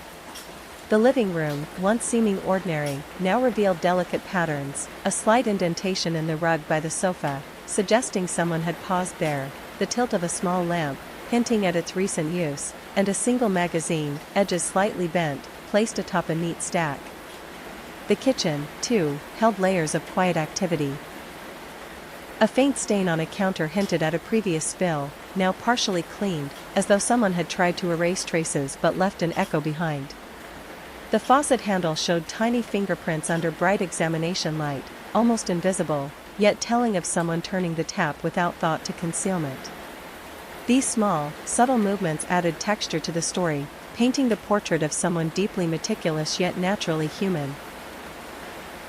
S1: The living room, once seeming ordinary, now revealed delicate patterns, a slight indentation in the rug by the sofa, suggesting someone had paused there, the tilt of a small lamp, hinting at its recent use, and a single magazine, edges slightly bent, placed atop a neat stack. The kitchen, too, held layers of quiet activity. A faint stain on a counter hinted at a previous spill, now partially cleaned, as though someone had tried to erase traces but left an echo behind. The faucet handle showed tiny fingerprints under bright examination light, almost invisible, yet telling of someone turning the tap without thought to concealment. These small, subtle movements added texture to the story, painting the portrait of someone deeply meticulous yet naturally human.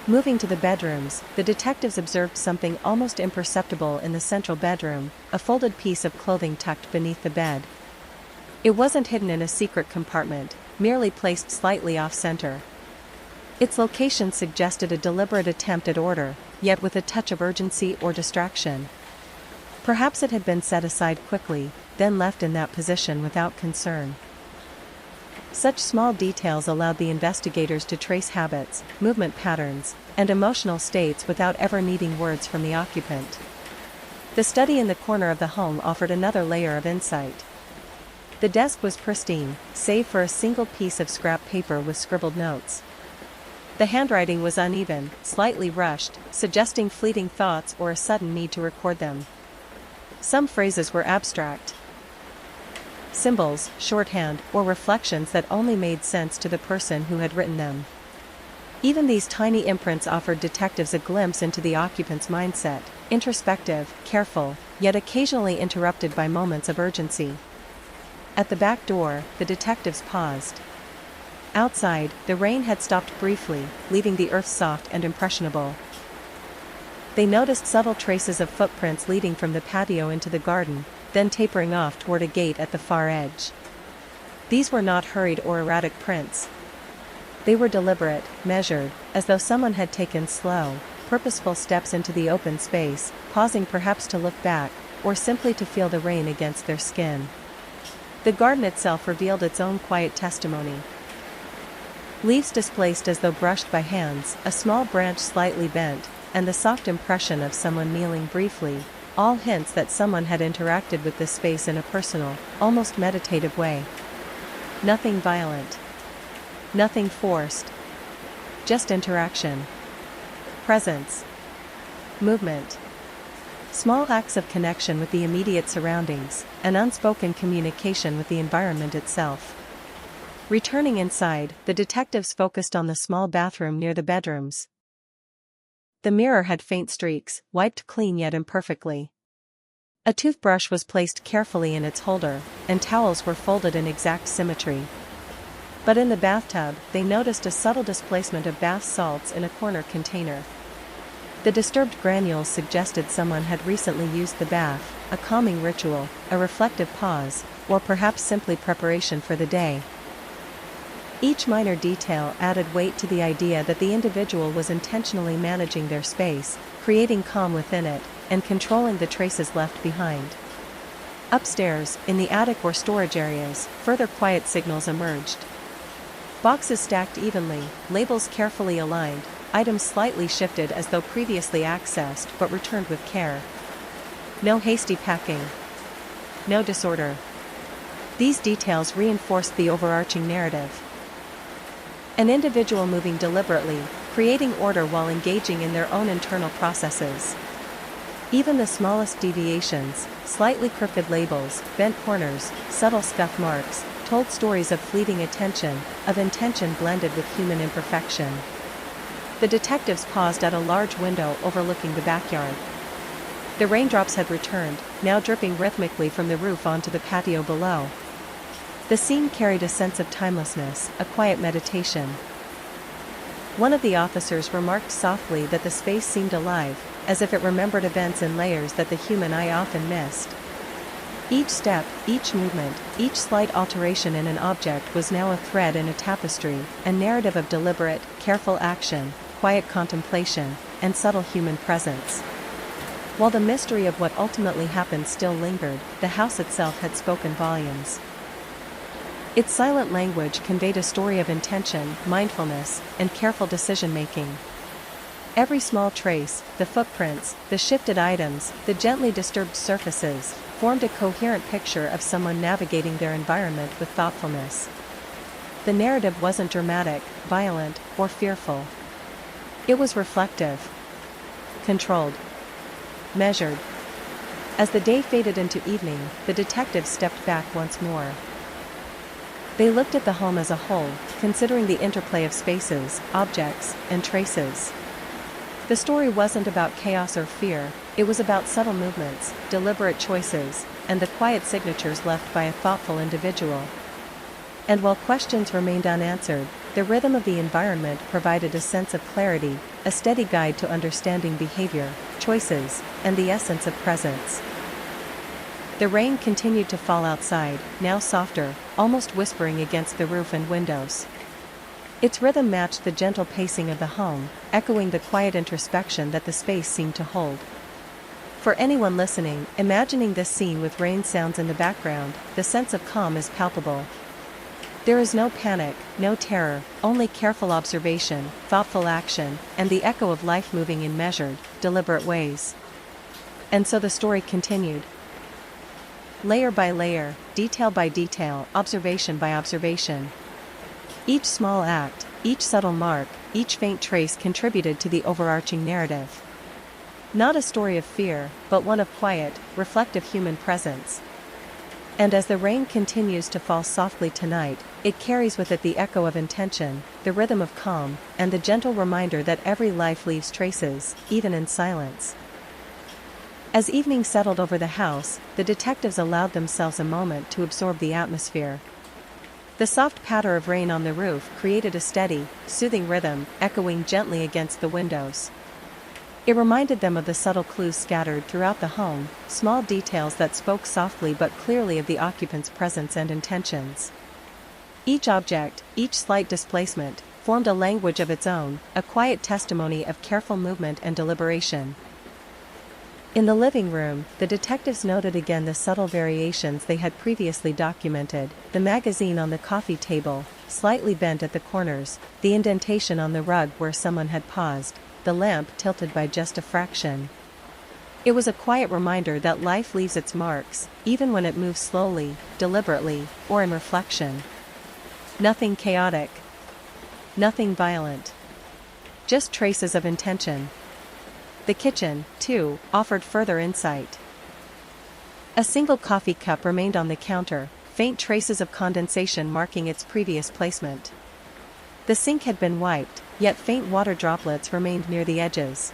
S1: Moving to the bedrooms, the detectives observed something almost imperceptible in the central bedroom, a folded piece of clothing tucked beneath the bed. It wasn't hidden in a secret compartment, merely placed slightly off-center. Its location suggested a deliberate attempt at order, yet with a touch of urgency or distraction. Perhaps it had been set aside quickly, then left in that position without concern. Such small details allowed the investigators to trace habits, movement patterns, and emotional states without ever needing words from the occupant. The study in the corner of the home offered another layer of insight. The desk was pristine, save for a single piece of scrap paper with scribbled notes. The handwriting was uneven, slightly rushed, suggesting fleeting thoughts or a sudden need to record them. Some phrases were abstract symbols, shorthand, or reflections that only made sense to the person who had written them. Even these tiny imprints offered detectives a glimpse into the occupant's mindset, introspective, careful, yet occasionally interrupted by moments of urgency. At the back door, the detectives paused. Outside, the rain had stopped briefly, leaving the earth soft and impressionable. They noticed subtle traces of footprints leading from the patio into the garden, then tapering off toward a gate at the far edge. These were not hurried or erratic prints. They were deliberate, measured, as though someone had taken slow, purposeful steps into the open space, pausing perhaps to look back, or simply to feel the rain against their skin. The garden itself revealed its own quiet testimony. Leaves displaced as though brushed by hands, a small branch slightly bent, and the soft impression of someone kneeling briefly, all hints that someone had interacted with this space in a personal, almost meditative way. Nothing violent. Nothing forced. Just interaction. Presence. Movement. Small acts of connection with the immediate surroundings, and unspoken communication with the environment itself. Returning inside, the detectives focused on the small bathroom near the bedrooms. The mirror had faint streaks, wiped clean yet imperfectly. A toothbrush was placed carefully in its holder, and towels were folded in exact symmetry. But in the bathtub, they noticed a subtle displacement of bath salts in a corner container. The disturbed granules suggested someone had recently used the bath, a calming ritual, a reflective pause, or perhaps simply preparation for the day. Each minor detail added weight to the idea that the individual was intentionally managing their space, creating calm within it, and controlling the traces left behind. Upstairs, in the attic or storage areas, further quiet signals emerged. Boxes stacked evenly, labels carefully aligned, items slightly shifted as though previously accessed but returned with care. No hasty packing. No disorder. These details reinforced the overarching narrative. An individual moving deliberately, creating order while engaging in their own internal processes. Even the smallest deviations, slightly crooked labels, bent corners, subtle scuff marks, told stories of fleeting attention, of intention blended with human imperfection. The detectives paused at a large window overlooking the backyard. The raindrops had returned, now dripping rhythmically from the roof onto the patio below. The scene carried a sense of timelessness, a quiet meditation. One of the officers remarked softly that the space seemed alive, as if it remembered events in layers that the human eye often missed. Each step, each movement, each slight alteration in an object was now a thread in a tapestry, a narrative of deliberate, careful action, quiet contemplation, and subtle human presence. While the mystery of what ultimately happened still lingered, the house itself had spoken volumes. Its silent language conveyed a story of intention, mindfulness, and careful decision-making. Every small trace, the footprints, the shifted items, the gently disturbed surfaces, formed a coherent picture of someone navigating their environment with thoughtfulness. The narrative wasn't dramatic, violent, or fearful. It was reflective, controlled, measured. As the day faded into evening, the detectives stepped back once more. They looked at the home as a whole, considering the interplay of spaces, objects, and traces. The story wasn't about chaos or fear, it was about subtle movements, deliberate choices, and the quiet signatures left by a thoughtful individual. And while questions remained unanswered, the rhythm of the environment provided a sense of clarity, a steady guide to understanding behavior, choices, and the essence of presence. The rain continued to fall outside, now softer, almost whispering against the roof and windows. Its rhythm matched the gentle pacing of the home, echoing the quiet introspection that the space seemed to hold. For anyone listening, imagining this scene with rain sounds in the background, the sense of calm is palpable. There is no panic, no terror, only careful observation, thoughtful action, and the echo of life moving in measured, deliberate ways. And so the story continued. layer by layer, detail by detail, observation by observation. Each small act, each subtle mark, each faint trace contributed to the overarching narrative. Not a story of fear, but one of quiet, reflective human presence. And as the rain continues to fall softly tonight, it carries with it the echo of intention, the rhythm of calm, and the gentle reminder that every life leaves traces, even in silence. As evening settled over the house, the detectives allowed themselves a moment to absorb the atmosphere. The soft patter of rain on the roof created a steady, soothing rhythm, echoing gently against the windows. It reminded them of the subtle clues scattered throughout the home, small details that spoke softly but clearly of the occupant's presence and intentions. Each object, each slight displacement, formed a language of its own, a quiet testimony of careful movement and deliberation. In the living room, the detectives noted again the subtle variations they had previously documented: the magazine on the coffee table, slightly bent at the corners, the indentation on the rug where someone had paused, the lamp tilted by just a fraction. It was a quiet reminder that life leaves its marks, even when it moves slowly, deliberately, or in reflection. Nothing chaotic. Nothing violent. Just traces of intention. The kitchen, too, offered further insight. A single coffee cup remained on the counter, faint traces of condensation marking its previous placement. The sink had been wiped, yet faint water droplets remained near the edges.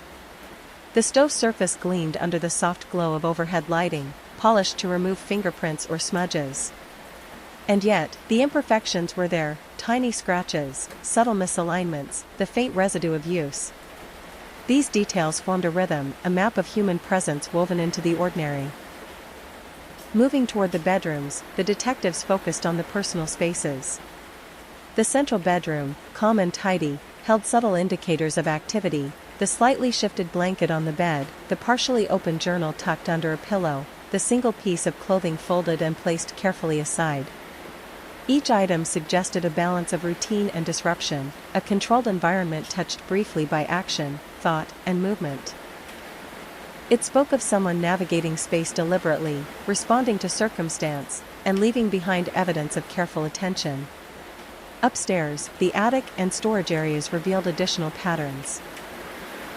S1: The stove surface gleamed under the soft glow of overhead lighting, polished to remove fingerprints or smudges. And yet, the imperfections were there: tiny scratches, subtle misalignments, the faint residue of use. These details formed a rhythm, a map of human presence woven into the ordinary. Moving toward the bedrooms, the detectives focused on the personal spaces. The central bedroom, calm and tidy, held subtle indicators of activity: the slightly shifted blanket on the bed, the partially open journal tucked under a pillow, the single piece of clothing folded and placed carefully aside. Each item suggested a balance of routine and disruption, a controlled environment touched briefly by action, thought, and movement. It spoke of someone navigating space deliberately, responding to circumstance, and leaving behind evidence of careful attention. Upstairs, the attic and storage areas revealed additional patterns.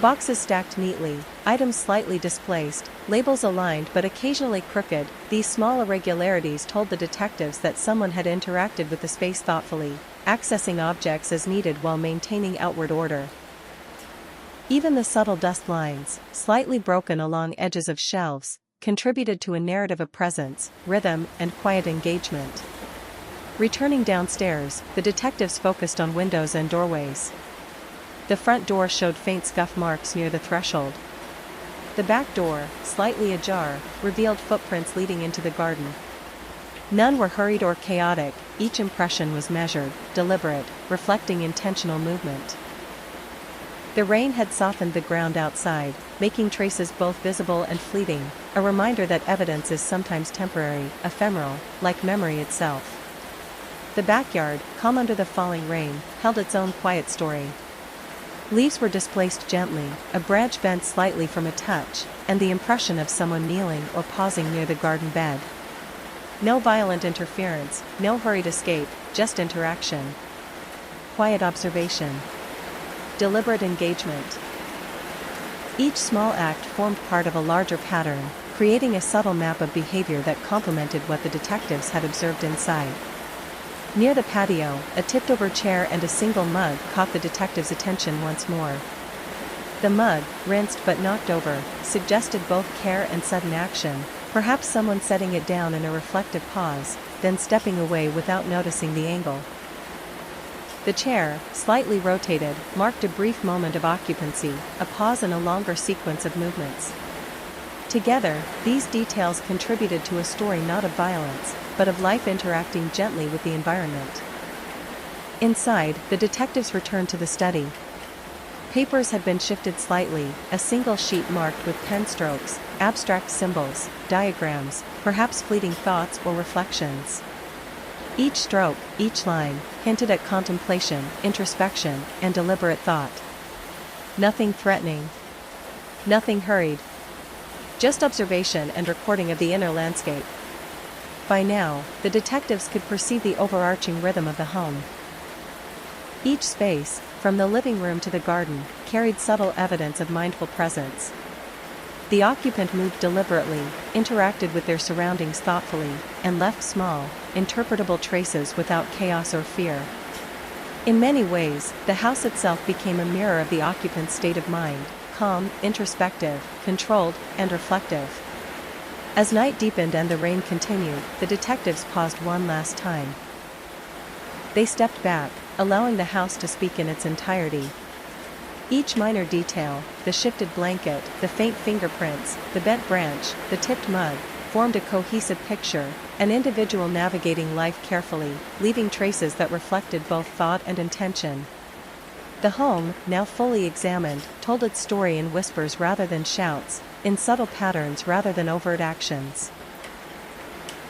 S1: Boxes stacked neatly, items slightly displaced, labels aligned but occasionally crooked. These small irregularities told the detectives that someone had interacted with the space thoughtfully, accessing objects as needed while maintaining outward order. Even the subtle dust lines, slightly broken along edges of shelves, contributed to a narrative of presence, rhythm, and quiet engagement. Returning downstairs, the detectives focused on windows and doorways. The front door showed faint scuff marks near the threshold. The back door, slightly ajar, revealed footprints leading into the garden. None were hurried or chaotic, each impression was measured, deliberate, reflecting intentional movement. The rain had softened the ground outside, making traces both visible and fleeting, a reminder that evidence is sometimes temporary, ephemeral, like memory itself. The backyard, calm under the falling rain, held its own quiet story. Leaves were displaced gently, a branch bent slightly from a touch, and the impression of someone kneeling or pausing near the garden bed. No violent interference, no hurried escape, just interaction. Quiet observation. Deliberate engagement. Each small act formed part of a larger pattern, creating a subtle map of behavior that complemented what the detectives had observed inside. Near the patio, a tipped-over chair and a single mug caught the detective's attention once more. The mug, rinsed but knocked over, suggested both care and sudden action, perhaps someone setting it down in a reflective pause, then stepping away without noticing the angle. The chair, slightly rotated, marked a brief moment of occupancy, a pause in a longer sequence of movements. Together, these details contributed to a story not of violence, but of life interacting gently with the environment. Inside, the detectives returned to the study. Papers had been shifted slightly, a single sheet marked with pen strokes, abstract symbols, diagrams, perhaps fleeting thoughts or reflections. Each stroke, each line, hinted at contemplation, introspection, and deliberate thought. Nothing threatening. Nothing hurried. Just observation and recording of the inner landscape. By now, the detectives could perceive the overarching rhythm of the home. Each space, from the living room to the garden, carried subtle evidence of mindful presence. The occupant moved deliberately, interacted with their surroundings thoughtfully, and left small, interpretable traces without chaos or fear. In many ways, the house itself became a mirror of the occupant's state of mind, calm, introspective, controlled, and reflective. As night deepened and the rain continued, the detectives paused one last time. They stepped back, allowing the house to speak in its entirety. Each minor detail, the shifted blanket, the faint fingerprints, the bent branch, the tipped mug, formed a cohesive picture, an individual navigating life carefully, leaving traces that reflected both thought and intention. The home, now fully examined, told its story in whispers rather than shouts, in subtle patterns rather than overt actions.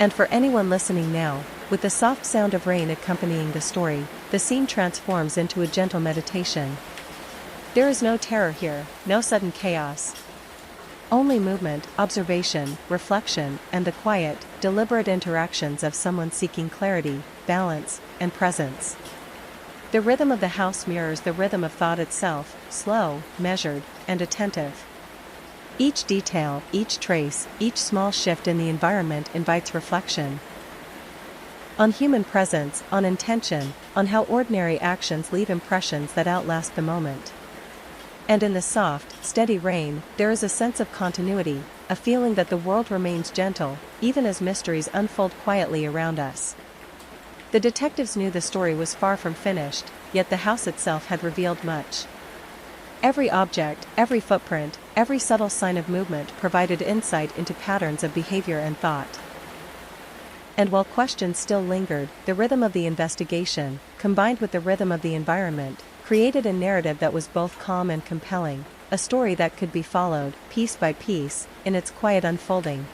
S1: And for anyone listening now, with the soft sound of rain accompanying the story, the scene transforms into a gentle meditation. There is no terror here, no sudden chaos. Only movement, observation, reflection, and the quiet, deliberate interactions of someone seeking clarity, balance, and presence. The rhythm of the house mirrors the rhythm of thought itself, slow, measured, and attentive. Each detail, each trace, each small shift in the environment invites reflection. On human presence, on intention, on how ordinary actions leave impressions that outlast the moment. And in the soft, steady rain, there is a sense of continuity, a feeling that the world remains gentle, even as mysteries unfold quietly around us. The detectives knew the story was far from finished, yet the house itself had revealed much. Every object, every footprint, every subtle sign of movement provided insight into patterns of behavior and thought. And while questions still lingered, the rhythm of the investigation, combined with the rhythm of the environment, created a narrative that was both calm and compelling, a story that could be followed, piece by piece, in its quiet unfolding.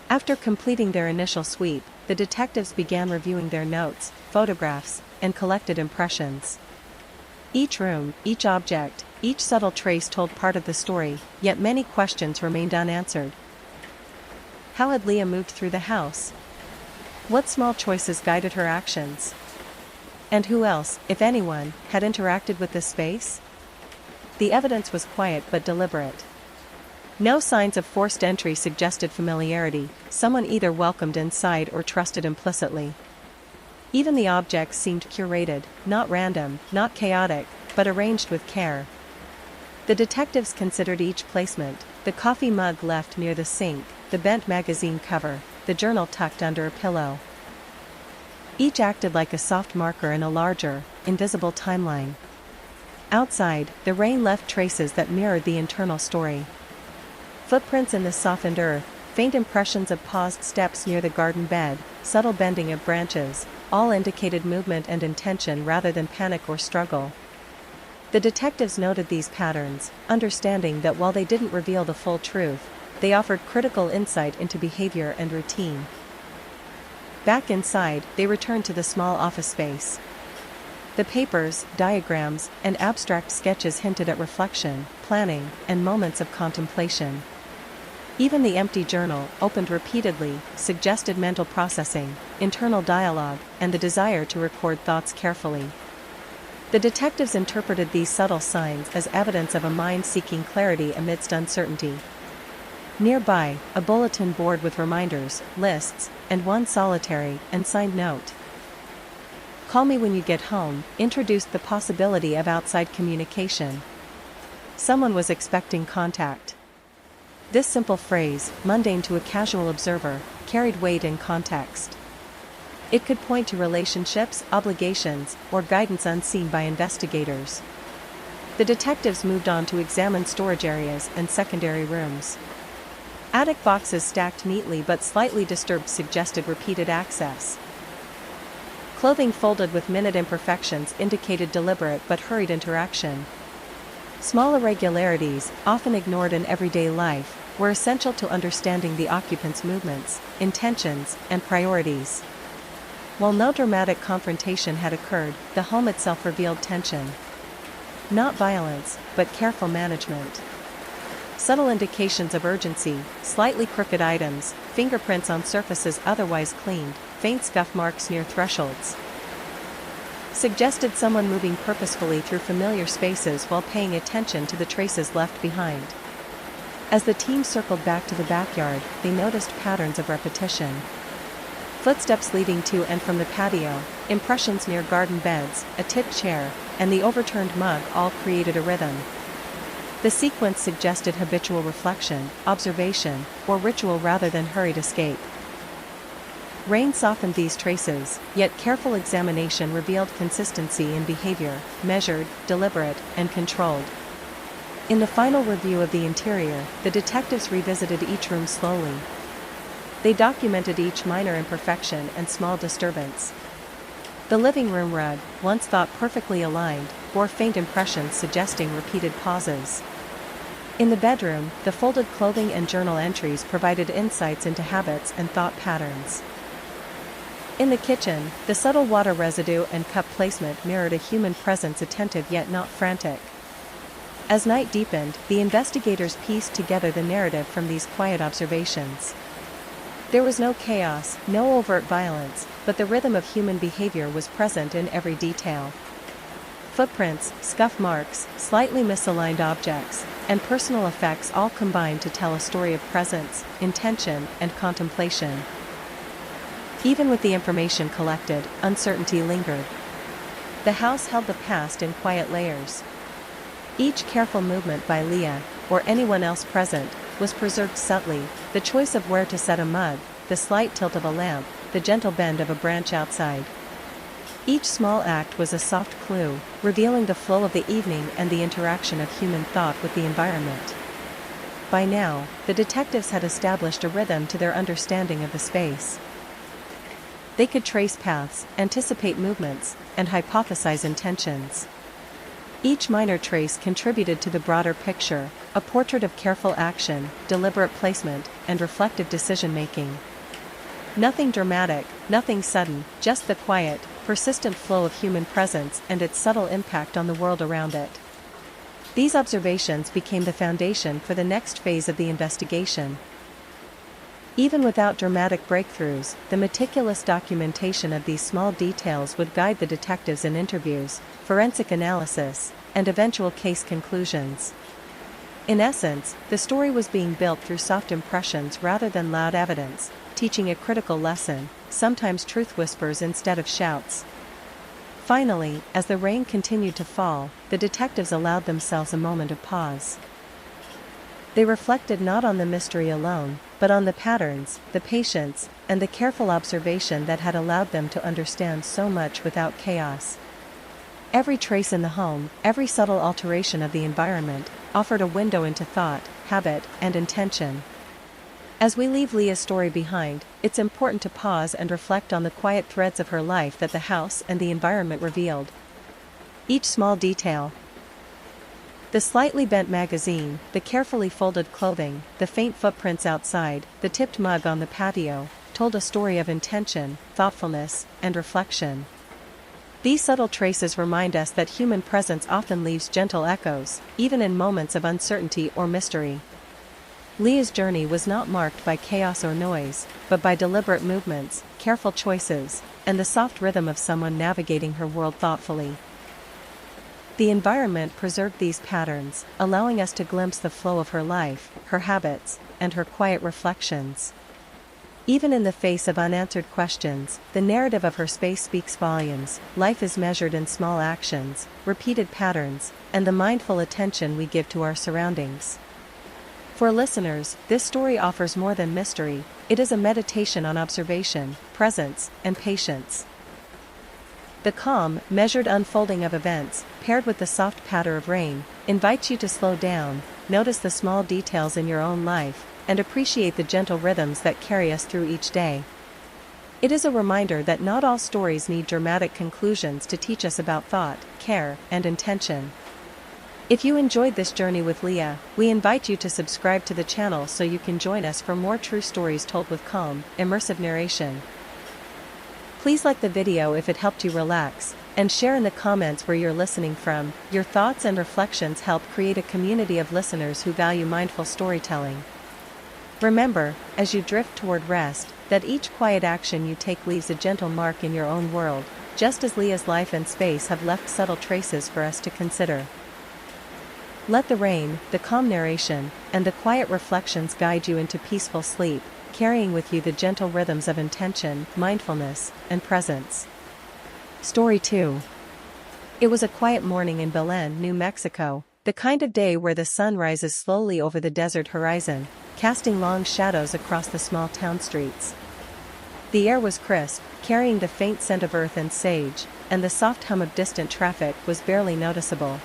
S1: After completing their initial sweep, the detectives began reviewing their notes, photographs, and collected impressions. Each room, each object, each subtle trace told part of the story, yet many questions remained unanswered. How had Leah moved through the house? What small choices guided her actions? And who else, if anyone, had interacted with this space? The evidence was quiet but deliberate. No signs of forced entry suggested familiarity, someone either welcomed inside or trusted implicitly. Even the objects seemed curated, not random, not chaotic, but arranged with care. The detectives considered each placement, the coffee mug left near the sink, the bent magazine cover, the journal tucked under a pillow. Each acted like a soft marker in a larger, invisible timeline. Outside, the rain left traces that mirrored the internal story. Footprints in the softened earth, faint impressions of paused steps near the garden bed, subtle bending of branches, all indicated movement and intention rather than panic or struggle. The detectives noted these patterns, understanding that while they didn't reveal the full truth, they offered critical insight into behavior and routine. Back inside, they returned to the small office space. The papers, diagrams, and abstract sketches hinted at reflection, planning, and moments of contemplation. Even the empty journal, opened repeatedly, suggested mental processing, internal dialogue, and the desire to record thoughts carefully. The detectives interpreted these subtle signs as evidence of a mind seeking clarity amidst uncertainty. Nearby, a bulletin board with reminders, lists, and one solitary, unsigned note. "Call me when you get home," introduced the possibility of outside communication. Someone was expecting contact. This simple phrase, mundane to a casual observer, carried weight and context. It could point to relationships, obligations, or guidance unseen by investigators. The detectives moved on to examine storage areas and secondary rooms. Attic boxes stacked neatly but slightly disturbed suggested repeated access. Clothing folded with minute imperfections indicated deliberate but hurried interaction. Small irregularities, often ignored in everyday life, were essential to understanding the occupant's movements, intentions, and priorities. While no dramatic confrontation had occurred, the home itself revealed tension. Not violence, but careful management. subtle indications of urgency, slightly crooked items, fingerprints on surfaces otherwise cleaned, faint scuff marks near thresholds. Suggested someone moving purposefully through familiar spaces while paying attention to the traces left behind. As the team circled back to the backyard, they noticed patterns of repetition. Footsteps leading to and from the patio, impressions near garden beds, a tipped chair, and the overturned mug all created a rhythm. The sequence suggested habitual reflection, observation, or ritual rather than hurried escape. Rain softened these traces, yet careful examination revealed consistency in behavior, measured, deliberate, and controlled. In the final review of the interior, the detectives revisited each room slowly. They documented each minor imperfection and small disturbance. The living room rug, once thought perfectly aligned, bore faint impressions suggesting repeated pauses. In the bedroom, the folded clothing and journal entries provided insights into habits and thought patterns. In the kitchen, the subtle water residue and cup placement mirrored a human presence, attentive yet not frantic. As night deepened, the investigators pieced together the narrative from these quiet observations. There was no chaos, no overt violence, but the rhythm of human behavior was present in every detail. Footprints, scuff marks, slightly misaligned objects, and personal effects all combined to tell a story of presence, intention, and contemplation. Even with the information collected, uncertainty lingered. The house held the past in quiet layers. Each careful movement by Leah, or anyone else present, was preserved subtly, the choice of where to set a mug, the slight tilt of a lamp, the gentle bend of a branch outside. Each small act was a soft clue, revealing the flow of the evening and the interaction of human thought with the environment. By now, the detectives had established a rhythm to their understanding of the space. They could trace paths, anticipate movements, and hypothesize intentions. Each minor trace contributed to the broader picture, a portrait of careful action, deliberate placement, and reflective decision-making. Nothing dramatic, nothing sudden, just the quiet, persistent flow of human presence and its subtle impact on the world around it. These observations became the foundation for the next phase of the investigation. Even without dramatic breakthroughs, the meticulous documentation of these small details would guide the detectives in interviews, forensic analysis, and eventual case conclusions. In essence, the story was being built through soft impressions rather than loud evidence, teaching a critical lesson: sometimes truth whispers instead of shouts. Finally, as the rain continued to fall, the detectives allowed themselves a moment of pause. They reflected not on the mystery alone, but on the patterns, the patience, and the careful observation that had allowed them to understand so much without chaos. Every trace in the home, every subtle alteration of the environment, offered a window into thought, habit, and intention. As we leave Leah's story behind, it's important to pause and reflect on the quiet threads of her life that the house and the environment revealed. Each small detail, the slightly bent magazine, the carefully folded clothing, the faint footprints outside, the tipped mug on the patio, told a story of intention, thoughtfulness, and reflection. These subtle traces remind us that human presence often leaves gentle echoes, even in moments of uncertainty or mystery. Leah's journey was not marked by chaos or noise, but by deliberate movements, careful choices, and the soft rhythm of someone navigating her world thoughtfully. The environment preserved these patterns, allowing us to glimpse the flow of her life, her habits, and her quiet reflections. Even in the face of unanswered questions, the narrative of her space speaks volumes. Life is measured in small actions, repeated patterns, and the mindful attention we give to our surroundings. For listeners, this story offers more than mystery. It is a meditation on observation, presence, and patience. The calm, measured unfolding of events, paired with the soft patter of rain, invites you to slow down, notice the small details in your own life, and appreciate the gentle rhythms that carry us through each day. It is a reminder that not all stories need dramatic conclusions to teach us about thought, care, and intention. If you enjoyed this journey with Leah, we invite you to subscribe to the channel so you can join us for more true stories told with calm, immersive narration. Please like the video if it helped you relax, and share in the comments where you're listening from. Your thoughts and reflections help create a community of listeners who value mindful storytelling. Remember, as you drift toward rest, that each quiet action you take leaves a gentle mark in your own world, just as Leah's life and space have left subtle traces for us to consider. Let the rain, the calm narration, and the quiet reflections guide you into peaceful sleep, carrying with you the gentle rhythms of intention, mindfulness, and presence. Story 2. It was a quiet morning in Belen, New Mexico, the kind of day where the sun rises slowly over the desert horizon, casting long shadows across the small town streets. The air was crisp, carrying the faint scent of earth and sage, and the soft hum of distant traffic was barely noticeable.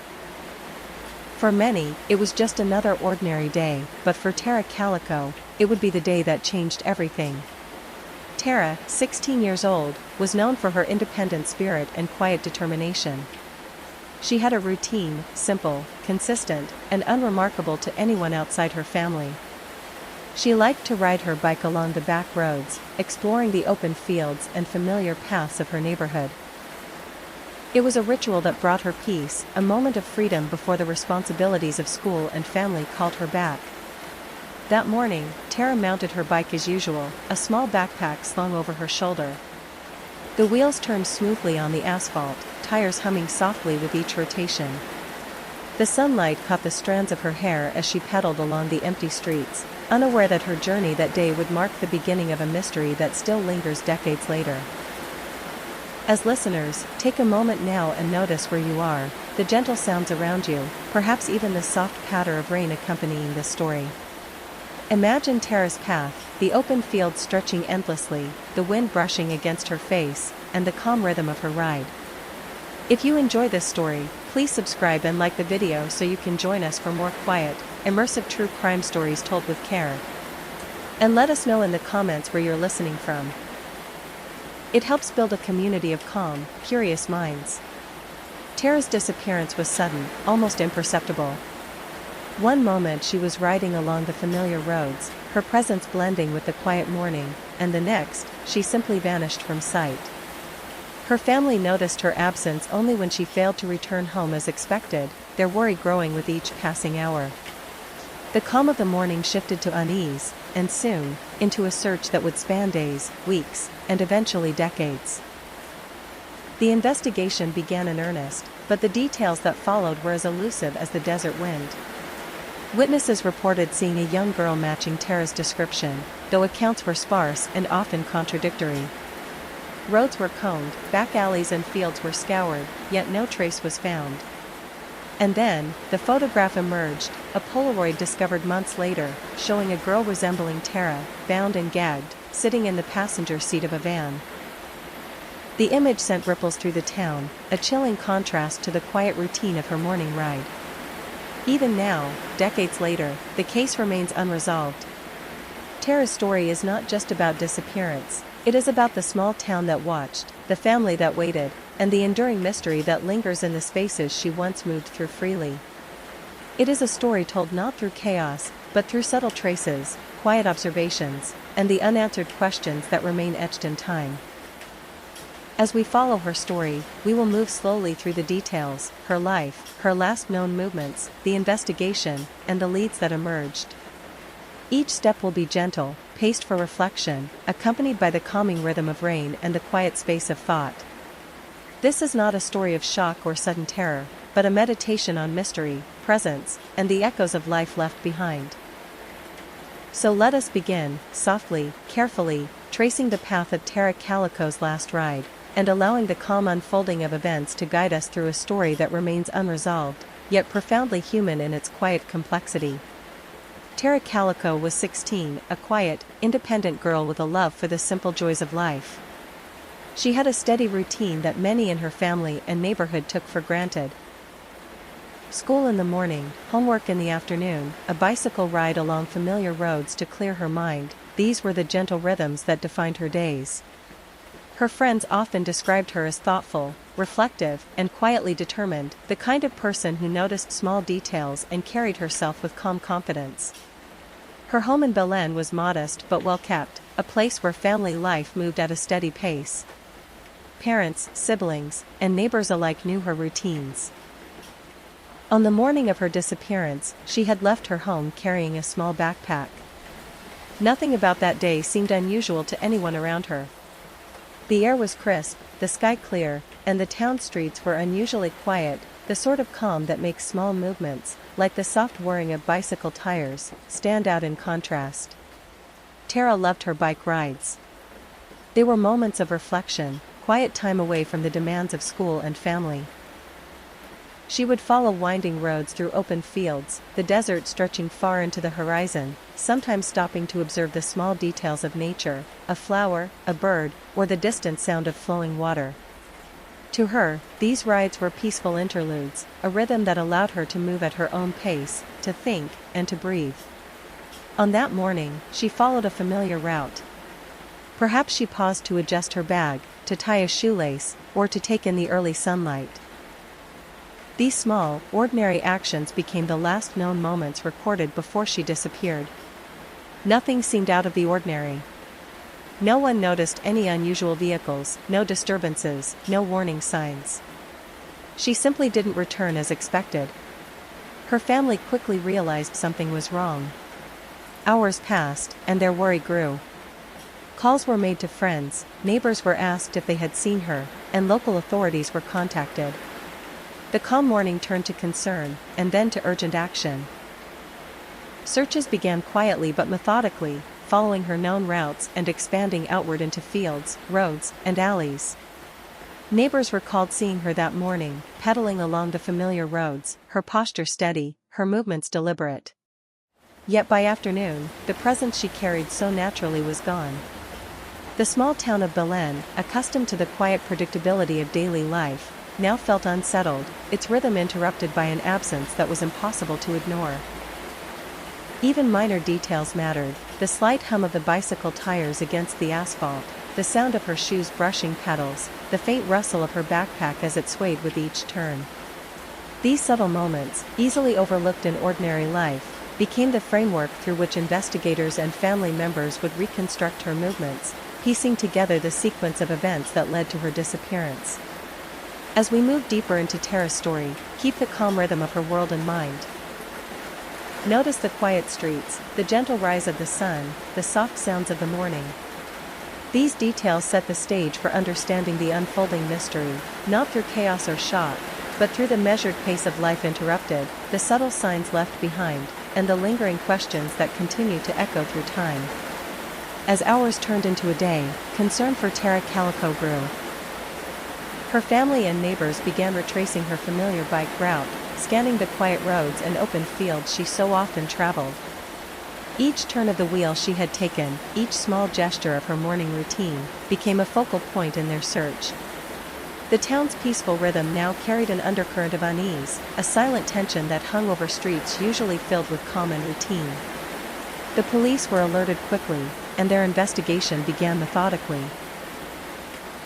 S1: For many, it was just another ordinary day, but for Tara Calico, it would be the day that changed everything. Tara, 16 years old, was known for her independent spirit and quiet determination. She had a routine, simple, consistent, and unremarkable to anyone outside her family. She liked to ride her bike along the back roads, exploring the open fields and familiar paths of her neighborhood. It was a ritual that brought her peace, a moment of freedom before the responsibilities of school and family called her back. That morning, Tara mounted her bike as usual, a small backpack slung over her shoulder. The wheels turned smoothly on the asphalt, tires humming softly with each rotation. The sunlight caught the strands of her hair as she pedaled along the empty streets, unaware that her journey that day would mark the beginning of a mystery that still lingers decades later. As listeners, take a moment now and notice where you are, the gentle sounds around you, perhaps even the soft patter of rain accompanying this story. Imagine Tara's path, the open fields stretching endlessly, the wind brushing against her face, and the calm rhythm of her ride. If you enjoy this story, please subscribe and like the video so you can join us for more quiet, immersive true crime stories told with care. And let us know in the comments where you're listening from. It helps build a community of calm, curious minds. Tara's disappearance was sudden, almost imperceptible. One moment she was riding along the familiar roads, her presence blending with the quiet morning, and the next, she simply vanished from sight. Her family noticed her absence only when she failed to return home as expected, their worry growing with each passing hour. The calm of the morning shifted to unease, and soon, into a search that would span days, weeks, and eventually decades. The investigation began in earnest, but the details that followed were as elusive as the desert wind. Witnesses reported seeing a young girl matching Tara's description, though accounts were sparse and often contradictory. Roads were combed, back alleys and fields were scoured, yet no trace was found. And then, the photograph emerged, a Polaroid discovered months later, showing a girl resembling Tara, bound and gagged, sitting in the passenger seat of a van. The image sent ripples through the town, a chilling contrast to the quiet routine of her morning ride. Even now, decades later, the case remains unresolved. Tara's story is not just about disappearance, it is about the small town that watched, the family that waited, and the enduring mystery that lingers in the spaces she once moved through freely. It is a story told not through chaos, but through subtle traces, quiet observations, and the unanswered questions that remain etched in time. As we follow her story, we will move slowly through the details, her life, her last known movements, the investigation, and the leads that emerged. Each step will be gentle, paced for reflection, accompanied by the calming rhythm of rain and the quiet space of thought. This is not a story of shock or sudden terror, but a meditation on mystery, presence, and the echoes of life left behind. So let us begin, softly, carefully, tracing the path of Tara Calico's last ride, and allowing the calm unfolding of events to guide us through a story that remains unresolved, yet profoundly human in its quiet complexity. Tara Calico was 16, a quiet, independent girl with a love for the simple joys of life. She had a steady routine that many in her family and neighborhood took for granted. School in the morning, homework in the afternoon, a bicycle ride along familiar roads to clear her mind, these were the gentle rhythms that defined her days. Her friends often described her as thoughtful, reflective, and quietly determined, the kind of person who noticed small details and carried herself with calm confidence. Her home in Belen was modest but well kept, a place where family life moved at a steady pace. Parents, siblings, and neighbors alike knew her routines. On the morning of her disappearance, she had left her home carrying a small backpack. Nothing about that day seemed unusual to anyone around her. The air was crisp, the sky clear, and the town streets were unusually quiet, the sort of calm that makes small movements, like the soft whirring of bicycle tires, stand out in contrast. Tara loved her bike rides. They were moments of reflection, quiet time away from the demands of school and family. She would follow winding roads through open fields, the desert stretching far into the horizon, sometimes stopping to observe the small details of nature, a flower, a bird, or the distant sound of flowing water. To her, these rides were peaceful interludes, a rhythm that allowed her to move at her own pace, to think, and to breathe. On that morning, she followed a familiar route. Perhaps she paused to adjust her bag, to tie a shoelace, or to take in the early sunlight. These small, ordinary actions became the last known moments recorded before she disappeared. Nothing seemed out of the ordinary. No one noticed any unusual vehicles, no disturbances, no warning signs. She simply didn't return as expected. Her family quickly realized something was wrong. Hours passed, and their worry grew. Calls were made to friends, neighbors were asked if they had seen her, and local authorities were contacted. The calm morning turned to concern, and then to urgent action. Searches began quietly but methodically, following her known routes and expanding outward into fields, roads, and alleys. Neighbors recalled seeing her that morning, pedaling along the familiar roads, her posture steady, her movements deliberate. Yet by afternoon, the presence she carried so naturally was gone. The small town of Belen, accustomed to the quiet predictability of daily life, now felt unsettled, its rhythm interrupted by an absence that was impossible to ignore. Even minor details mattered, the slight hum of the bicycle tires against the asphalt, the sound of her shoes brushing pedals, the faint rustle of her backpack as it swayed with each turn. These subtle moments, easily overlooked in ordinary life, became the framework through which investigators and family members would reconstruct her movements, piecing together the sequence of events that led to her disappearance. As we move deeper into Tara's story, keep the calm rhythm of her world in mind. Notice the quiet streets, the gentle rise of the sun, the soft sounds of the morning. These details set the stage for understanding the unfolding mystery, not through chaos or shock, but through the measured pace of life interrupted, the subtle signs left behind, and the lingering questions that continue to echo through time. As hours turned into a day, concern for Tara Calico grew. Her family and neighbors began retracing her familiar bike route, scanning the quiet roads and open fields she so often traveled. Each turn of the wheel she had taken, each small gesture of her morning routine, became a focal point in their search. The town's peaceful rhythm now carried an undercurrent of unease, a silent tension that hung over streets usually filled with calm and routine. The police were alerted quickly, and their investigation began methodically.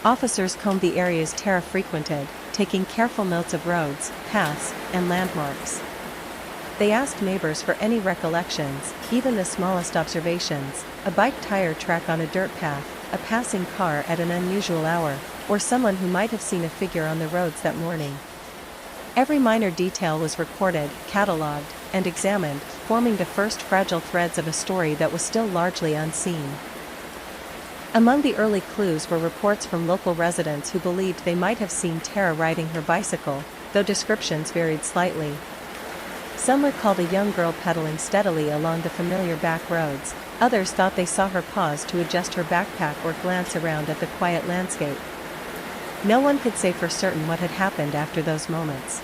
S1: Officers combed the areas Tara frequented, taking careful notes of roads, paths, and landmarks. They asked neighbors for any recollections, even the smallest observations, a bike tire track on a dirt path, a passing car at an unusual hour, or someone who might have seen a figure on the roads that morning. Every minor detail was recorded, catalogued, and examined, forming the first fragile threads of a story that was still largely unseen. Among the early clues were reports from local residents who believed they might have seen Tara riding her bicycle, though descriptions varied slightly. Some recalled a young girl pedaling steadily along the familiar back roads, others thought they saw her pause to adjust her backpack or glance around at the quiet landscape. No one could say for certain what had happened after those moments.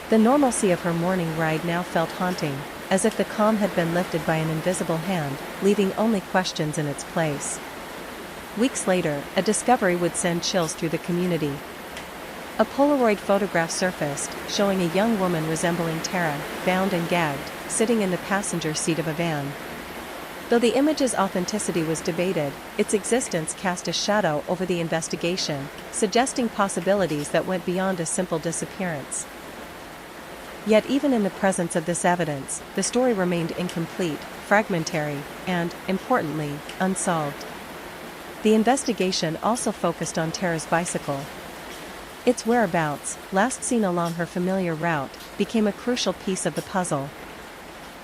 S1: The normalcy of her morning ride now felt haunting, as if the calm had been lifted by an invisible hand, leaving only questions in its place. Weeks later, a discovery would send chills through the community. A Polaroid photograph surfaced, showing a young woman resembling Tara, bound and gagged, sitting in the passenger seat of a van. Though the image's authenticity was debated, its existence cast a shadow over the investigation, suggesting possibilities that went beyond a simple disappearance. Yet even in the presence of this evidence, the story remained incomplete, fragmentary, and, importantly, unsolved. The investigation also focused on Tara's bicycle. Its whereabouts, last seen along her familiar route, became a crucial piece of the puzzle.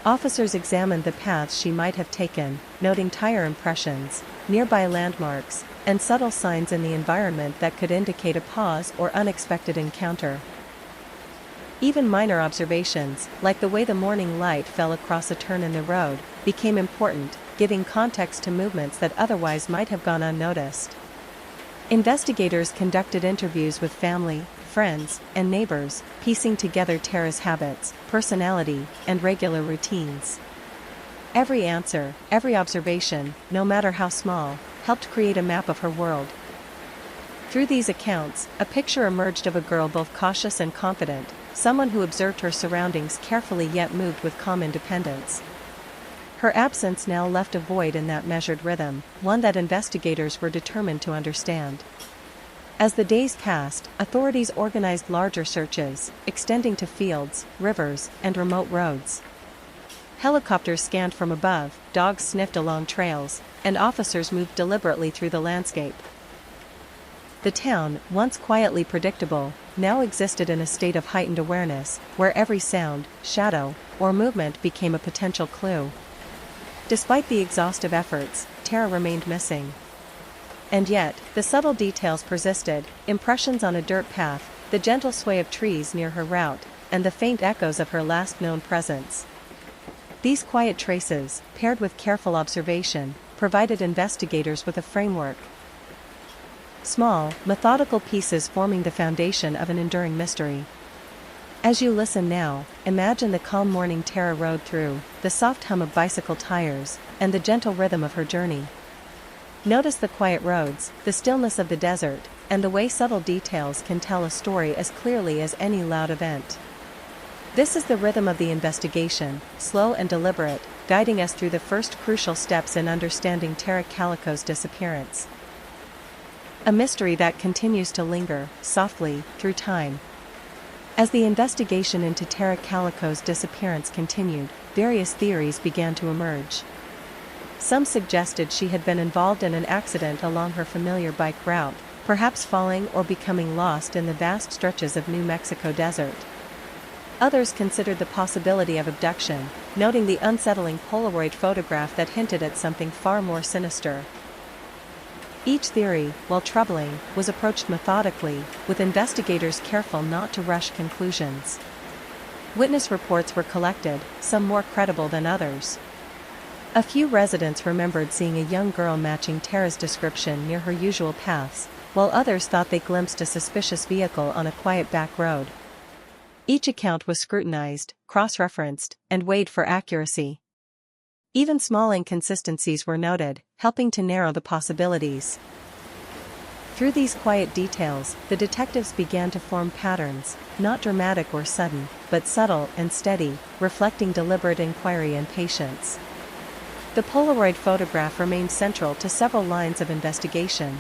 S1: Officers examined the paths she might have taken, noting tire impressions, nearby landmarks, and subtle signs in the environment that could indicate a pause or unexpected encounter. Even minor observations, like the way the morning light fell across a turn in the road, became important, giving context to movements that otherwise might have gone unnoticed. Investigators conducted interviews with family, friends, and neighbors, piecing together Tara's habits, personality, and regular routines. Every answer, every observation, no matter how small, helped create a map of her world. Through these accounts, a picture emerged of a girl both cautious and confident, someone who observed her surroundings carefully yet moved with calm independence. Her absence now left a void in that measured rhythm, one that investigators were determined to understand. As the days passed, authorities organized larger searches, extending to fields, rivers, and remote roads. Helicopters scanned from above, dogs sniffed along trails, and officers moved deliberately through the landscape. The town, once quietly predictable, now existed in a state of heightened awareness, where every sound, shadow, or movement became a potential clue. Despite the exhaustive efforts, Tara remained missing. And yet, the subtle details persisted: impressions on a dirt path, the gentle sway of trees near her route, and the faint echoes of her last known presence. These quiet traces, paired with careful observation, provided investigators with a framework. Small, methodical pieces forming the foundation of an enduring mystery. As you listen now, imagine the calm morning Tara rode through, the soft hum of bicycle tires, and the gentle rhythm of her journey. Notice the quiet roads, the stillness of the desert, and the way subtle details can tell a story as clearly as any loud event. This is the rhythm of the investigation, slow and deliberate, guiding us through the first crucial steps in understanding Tara Calico's disappearance. A mystery that continues to linger, softly, through time. As the investigation into Tara Calico's disappearance continued, various theories began to emerge. Some suggested she had been involved in an accident along her familiar bike route, perhaps falling or becoming lost in the vast stretches of New Mexico desert. Others considered the possibility of abduction, noting the unsettling Polaroid photograph that hinted at something far more sinister. Each theory, while troubling, was approached methodically, with investigators careful not to rush conclusions. Witness reports were collected, some more credible than others. A few residents remembered seeing a young girl matching Tara's description near her usual paths, while others thought they glimpsed a suspicious vehicle on a quiet back road. Each account was scrutinized, cross-referenced, and weighed for accuracy. Even small inconsistencies were noted, helping to narrow the possibilities. Through these quiet details, the detectives began to form patterns, not dramatic or sudden, but subtle and steady, reflecting deliberate inquiry and patience. The Polaroid photograph remained central to several lines of investigation.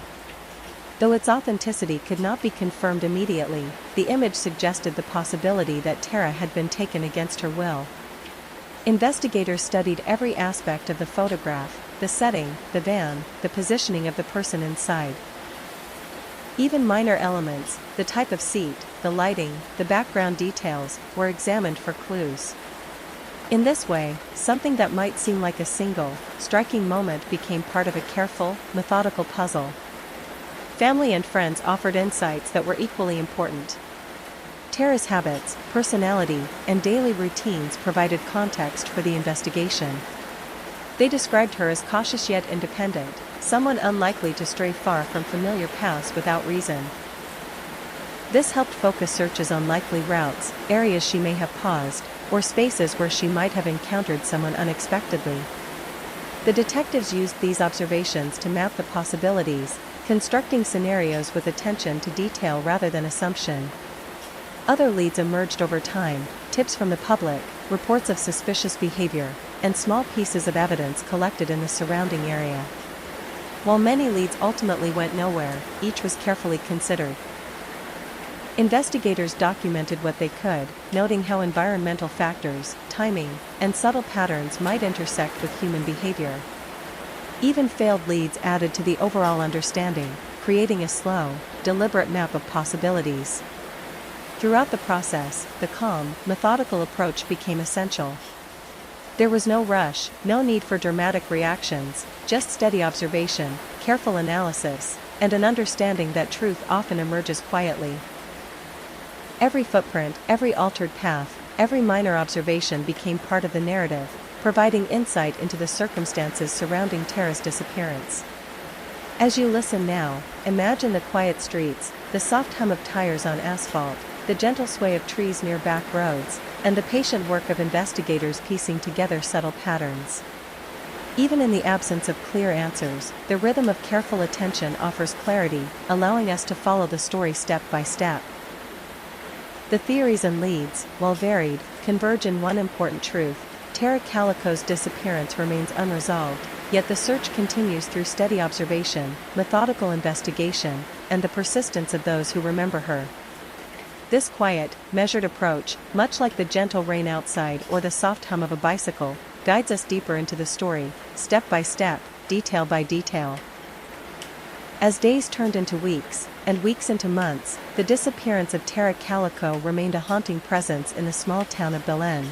S1: Though its authenticity could not be confirmed immediately, the image suggested the possibility that Tara had been taken against her will. Investigators studied every aspect of the photograph: the setting, the van, the positioning of the person inside. Even minor elements, the type of seat, the lighting, the background details, were examined for clues. In this way, something that might seem like a single, striking moment became part of a careful, methodical puzzle. Family and friends offered insights that were equally important. Tara's habits, personality, and daily routines provided context for the investigation. They described her as cautious yet independent, someone unlikely to stray far from familiar paths without reason. This helped focus searches on likely routes, areas she may have paused, or spaces where she might have encountered someone unexpectedly. The detectives used these observations to map the possibilities, constructing scenarios with attention to detail rather than assumption. Other leads emerged over time: tips from the public, reports of suspicious behavior, and small pieces of evidence collected in the surrounding area. While many leads ultimately went nowhere, each was carefully considered. Investigators documented what they could, noting how environmental factors, timing, and subtle patterns might intersect with human behavior. Even failed leads added to the overall understanding, creating a slow, deliberate map of possibilities. Throughout the process, the calm, methodical approach became essential. There was no rush, no need for dramatic reactions, just steady observation, careful analysis, and an understanding that truth often emerges quietly. Every footprint, every altered path, every minor observation became part of the narrative, providing insight into the circumstances surrounding Tara's disappearance. As you listen now, imagine the quiet streets, the soft hum of tires on asphalt, the gentle sway of trees near back roads, and the patient work of investigators piecing together subtle patterns. Even in the absence of clear answers, the rhythm of careful attention offers clarity, allowing us to follow the story step by step. The theories and leads, while varied, converge in one important truth: Tara Calico's disappearance remains unresolved, yet the search continues through steady observation, methodical investigation, and the persistence of those who remember her. This quiet, measured approach, much like the gentle rain outside or the soft hum of a bicycle, guides us deeper into the story, step by step, detail by detail. As days turned into weeks, and weeks into months, the disappearance of Tara Calico remained a haunting presence in the small town of Belen.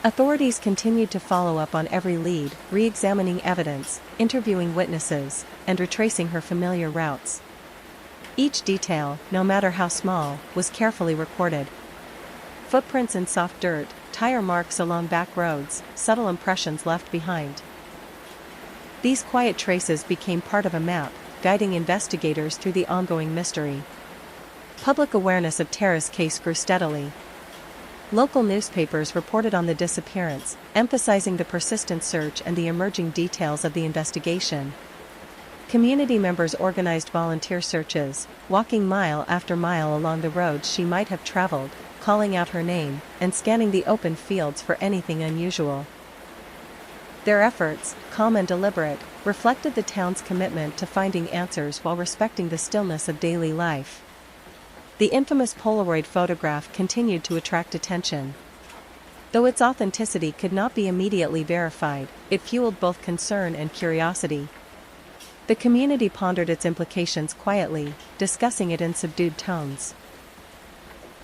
S1: Authorities continued to follow up on every lead, re-examining evidence, interviewing witnesses, and retracing her familiar routes. Each detail, no matter how small, was carefully recorded. Footprints in soft dirt, tire marks along back roads, subtle impressions left behind. These quiet traces became part of a map, guiding investigators through the ongoing mystery. Public awareness of Tara's case grew steadily. Local newspapers reported on the disappearance, emphasizing the persistent search and the emerging details of the investigation. Community members organized volunteer searches, walking mile after mile along the roads she might have traveled, calling out her name, and scanning the open fields for anything unusual. Their efforts, calm and deliberate, reflected the town's commitment to finding answers while respecting the stillness of daily life. The infamous Polaroid photograph continued to attract attention. Though its authenticity could not be immediately verified, it fueled both concern and curiosity. The community pondered its implications quietly, discussing it in subdued tones.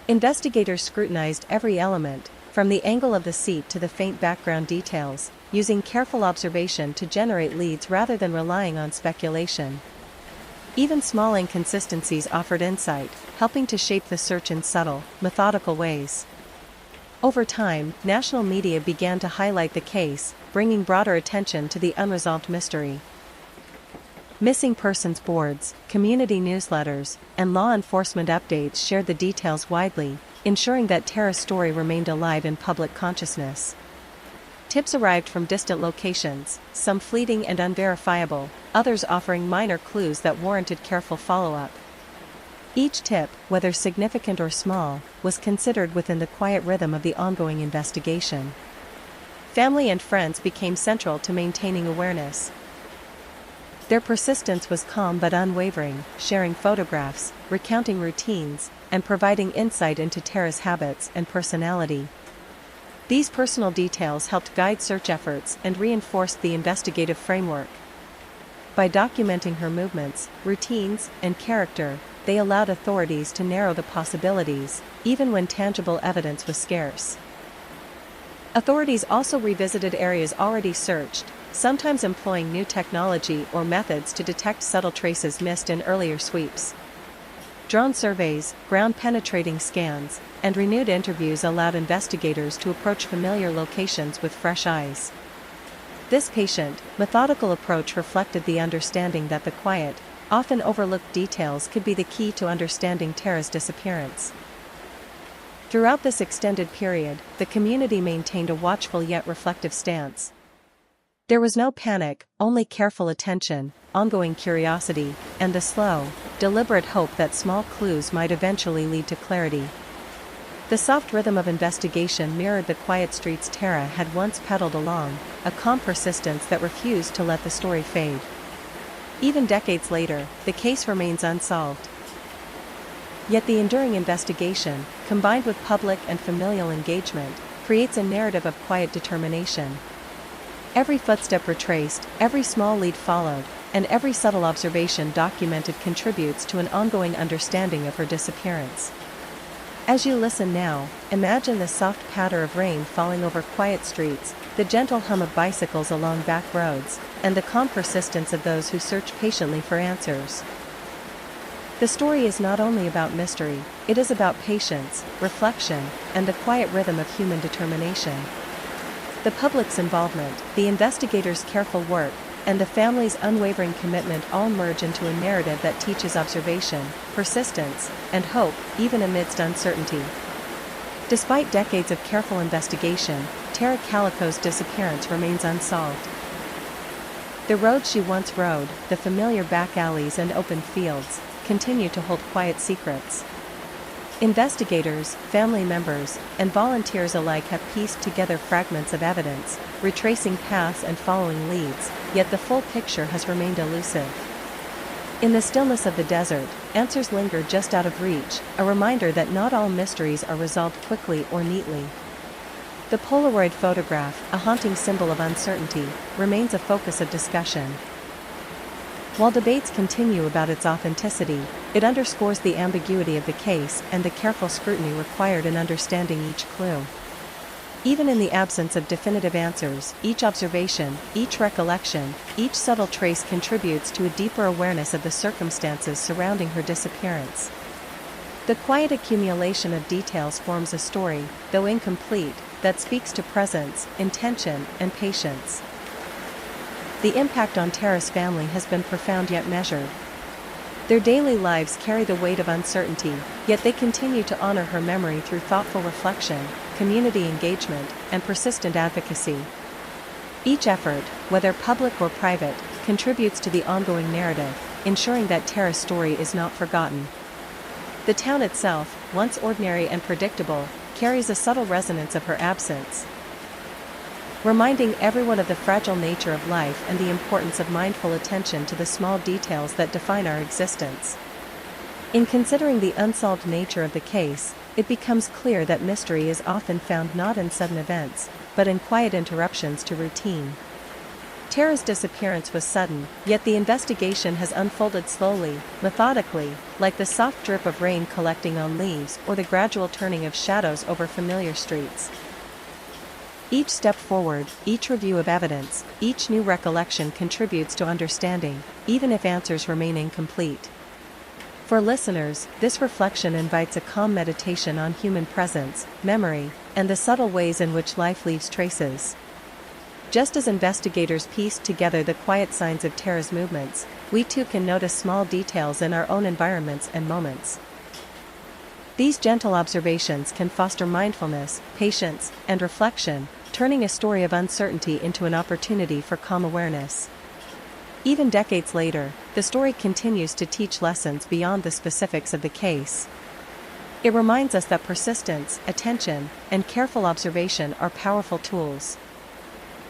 S1: Investigators scrutinized every element, from the angle of the seat to the faint background details, using careful observation to generate leads rather than relying on speculation. Even small inconsistencies offered insight, helping to shape the search in subtle, methodical ways. Over time, national media began to highlight the case, bringing broader attention to the unresolved mystery. Missing persons boards, community newsletters, and law enforcement updates shared the details widely, ensuring that Tara's story remained alive in public consciousness. Tips arrived from distant locations, some fleeting and unverifiable, others offering minor clues that warranted careful follow-up. Each tip, whether significant or small, was considered within the quiet rhythm of the ongoing investigation. Family and friends became central to maintaining awareness. Their persistence was calm but unwavering, sharing photographs, recounting routines, and providing insight into Tara's habits and personality. These personal details helped guide search efforts and reinforced the investigative framework. By documenting her movements, routines, and character, they allowed authorities to narrow the possibilities, even when tangible evidence was scarce. Authorities also revisited areas already searched, sometimes employing new technology or methods to detect subtle traces missed in earlier sweeps. Drone surveys, ground-penetrating scans, and renewed interviews allowed investigators to approach familiar locations with fresh eyes. This patient, methodical approach reflected the understanding that the quiet, often overlooked details could be the key to understanding Tara's disappearance. Throughout this extended period, the community maintained a watchful yet reflective stance. There was no panic, only careful attention, ongoing curiosity, and the slow, deliberate hope that small clues might eventually lead to clarity. The soft rhythm of investigation mirrored the quiet streets Tara had once pedaled along, a calm persistence that refused to let the story fade. Even decades later, the case remains unsolved. Yet the enduring investigation, combined with public and familial engagement, creates a narrative of quiet determination. Every footstep retraced, every small lead followed, and every subtle observation documented contributes to an ongoing understanding of her disappearance. As you listen now, imagine the soft patter of rain falling over quiet streets, the gentle hum of bicycles along back roads, and the calm persistence of those who search patiently for answers. The story is not only about mystery, it is about patience, reflection, and the quiet rhythm of human determination. The public's involvement, the investigators' careful work, and the family's unwavering commitment all merge into a narrative that teaches observation, persistence, and hope, even amidst uncertainty. Despite decades of careful investigation, Tara Calico's disappearance remains unsolved. The roads she once rode, the familiar back alleys and open fields, continue to hold quiet secrets. Investigators, family members, and volunteers alike have pieced together fragments of evidence, retracing paths and following leads, yet the full picture has remained elusive. In the stillness of the desert, answers linger just out of reach, a reminder that not all mysteries are resolved quickly or neatly. The Polaroid photograph, a haunting symbol of uncertainty, remains a focus of discussion. While debates continue about its authenticity, it underscores the ambiguity of the case and the careful scrutiny required in understanding each clue. Even in the absence of definitive answers, each observation, each recollection, each subtle trace contributes to a deeper awareness of the circumstances surrounding her disappearance. The quiet accumulation of details forms a story, though incomplete, that speaks to presence, intention, and patience. The impact on Tara's family has been profound yet measured. Their daily lives carry the weight of uncertainty, yet they continue to honor her memory through thoughtful reflection, community engagement, and persistent advocacy. Each effort, whether public or private, contributes to the ongoing narrative, ensuring that Tara's story is not forgotten. The town itself, once ordinary and predictable, carries a subtle resonance of her absence, reminding everyone of the fragile nature of life and the importance of mindful attention to the small details that define our existence. In considering the unsolved nature of the case, it becomes clear that mystery is often found not in sudden events, but in quiet interruptions to routine. Tara's disappearance was sudden, yet the investigation has unfolded slowly, methodically, like the soft drip of rain collecting on leaves or the gradual turning of shadows over familiar streets. Each step forward, each review of evidence, each new recollection contributes to understanding, even if answers remain incomplete. For listeners, this reflection invites a calm meditation on human presence, memory, and the subtle ways in which life leaves traces. Just as investigators pieced together the quiet signs of Tara's movements, we too can notice small details in our own environments and moments. These gentle observations can foster mindfulness, patience, and reflection, turning a story of uncertainty into an opportunity for calm awareness. Even decades later, the story continues to teach lessons beyond the specifics of the case. It reminds us that persistence, attention, and careful observation are powerful tools.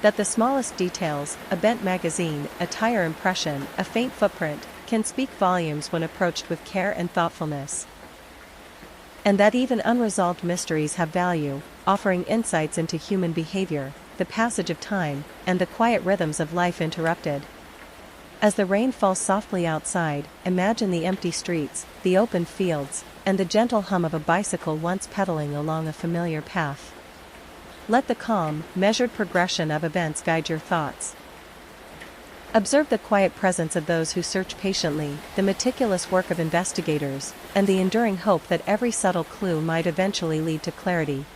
S1: That the smallest details, a bent magazine, a tire impression, a faint footprint, can speak volumes when approached with care and thoughtfulness. And that even unresolved mysteries have value, offering insights into human behavior, the passage of time, and the quiet rhythms of life interrupted. As the rain falls softly outside, imagine the empty streets, the open fields, and the gentle hum of a bicycle once pedaling along a familiar path. Let the calm, measured progression of events guide your thoughts. Observe the quiet presence of those who search patiently, the meticulous work of investigators, and the enduring hope that every subtle clue might eventually lead to clarity.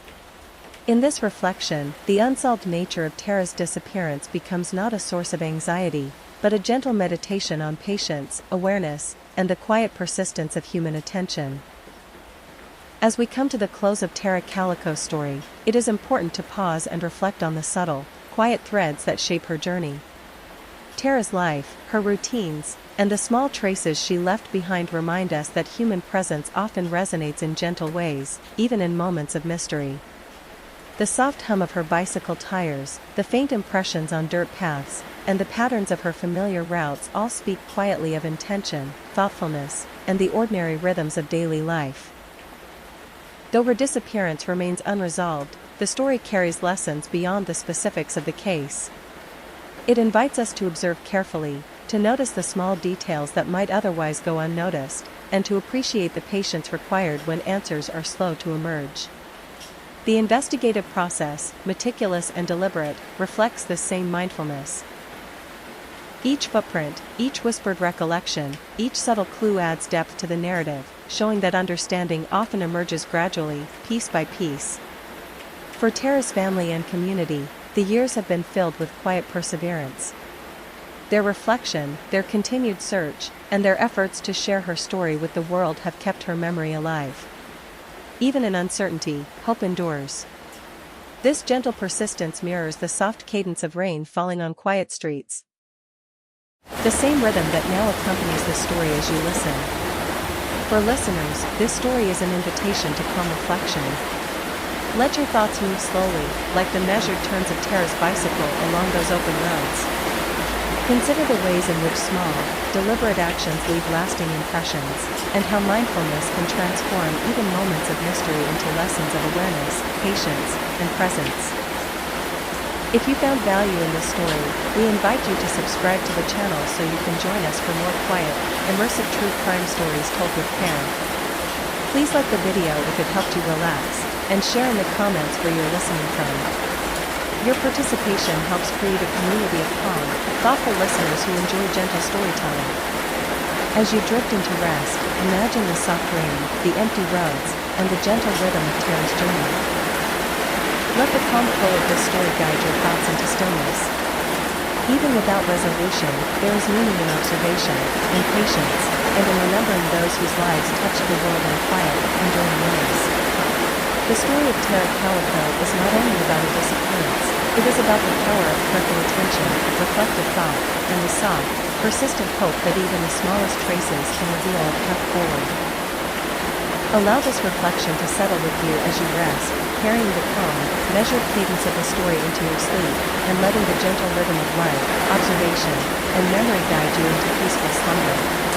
S1: In this reflection, the unsolved nature of Tara's disappearance becomes not a source of anxiety, but a gentle meditation on patience, awareness, and the quiet persistence of human attention. As we come to the close of Tara Calico's story, it is important to pause and reflect on the subtle, quiet threads that shape her journey. Tara's life, her routines, and the small traces she left behind remind us that human presence often resonates in gentle ways, even in moments of mystery. The soft hum of her bicycle tires, the faint impressions on dirt paths, and the patterns of her familiar routes all speak quietly of intention, thoughtfulness, and the ordinary rhythms of daily life. Though her disappearance remains unresolved, the story carries lessons beyond the specifics of the case. It invites us to observe carefully, to notice the small details that might otherwise go unnoticed, and to appreciate the patience required when answers are slow to emerge. The investigative process, meticulous and deliberate, reflects this same mindfulness. Each footprint, each whispered recollection, each subtle clue adds depth to the narrative, showing that understanding often emerges gradually, piece by piece. For Tara's family and community, the years have been filled with quiet perseverance. Their reflection, their continued search, and their efforts to share her story with the world have kept her memory alive. Even in uncertainty, hope endures. This gentle persistence mirrors the soft cadence of rain falling on quiet streets. The same rhythm that now accompanies the story as you listen. For listeners, this story is an invitation to calm reflection. Let your thoughts move slowly, like the measured turns of Tara's bicycle along those open roads. Consider the ways in which small, deliberate actions leave lasting impressions, and how mindfulness can transform even moments of mystery into lessons of awareness, patience, and presence. If you found value in this story, we invite you to subscribe to the channel so you can join us for more quiet, immersive true crime stories told with care. Please like the video if it helped you relax, and share in the comments where you're listening from. Your participation helps create a community of calm, thoughtful listeners who enjoy gentle storytelling. As you drift into rest, imagine the soft rain, the empty roads, and the gentle rhythm of Tara's journey. Let the calm flow of this story guide your thoughts into stillness. Even without resolution, there is meaning in observation, in patience, and in remembering those whose lives touch the world in quiet, enduring ways. The story of Tara Calico is not only about a disappearance, it is about the power of careful attention, reflective thought, and the soft, persistent hope that even the smallest traces can reveal a path forward. Allow this reflection to settle with you as you rest, carrying the calm, measured cadence of the story into your sleep, and letting the gentle rhythm of life, observation, and memory guide you into peaceful slumber.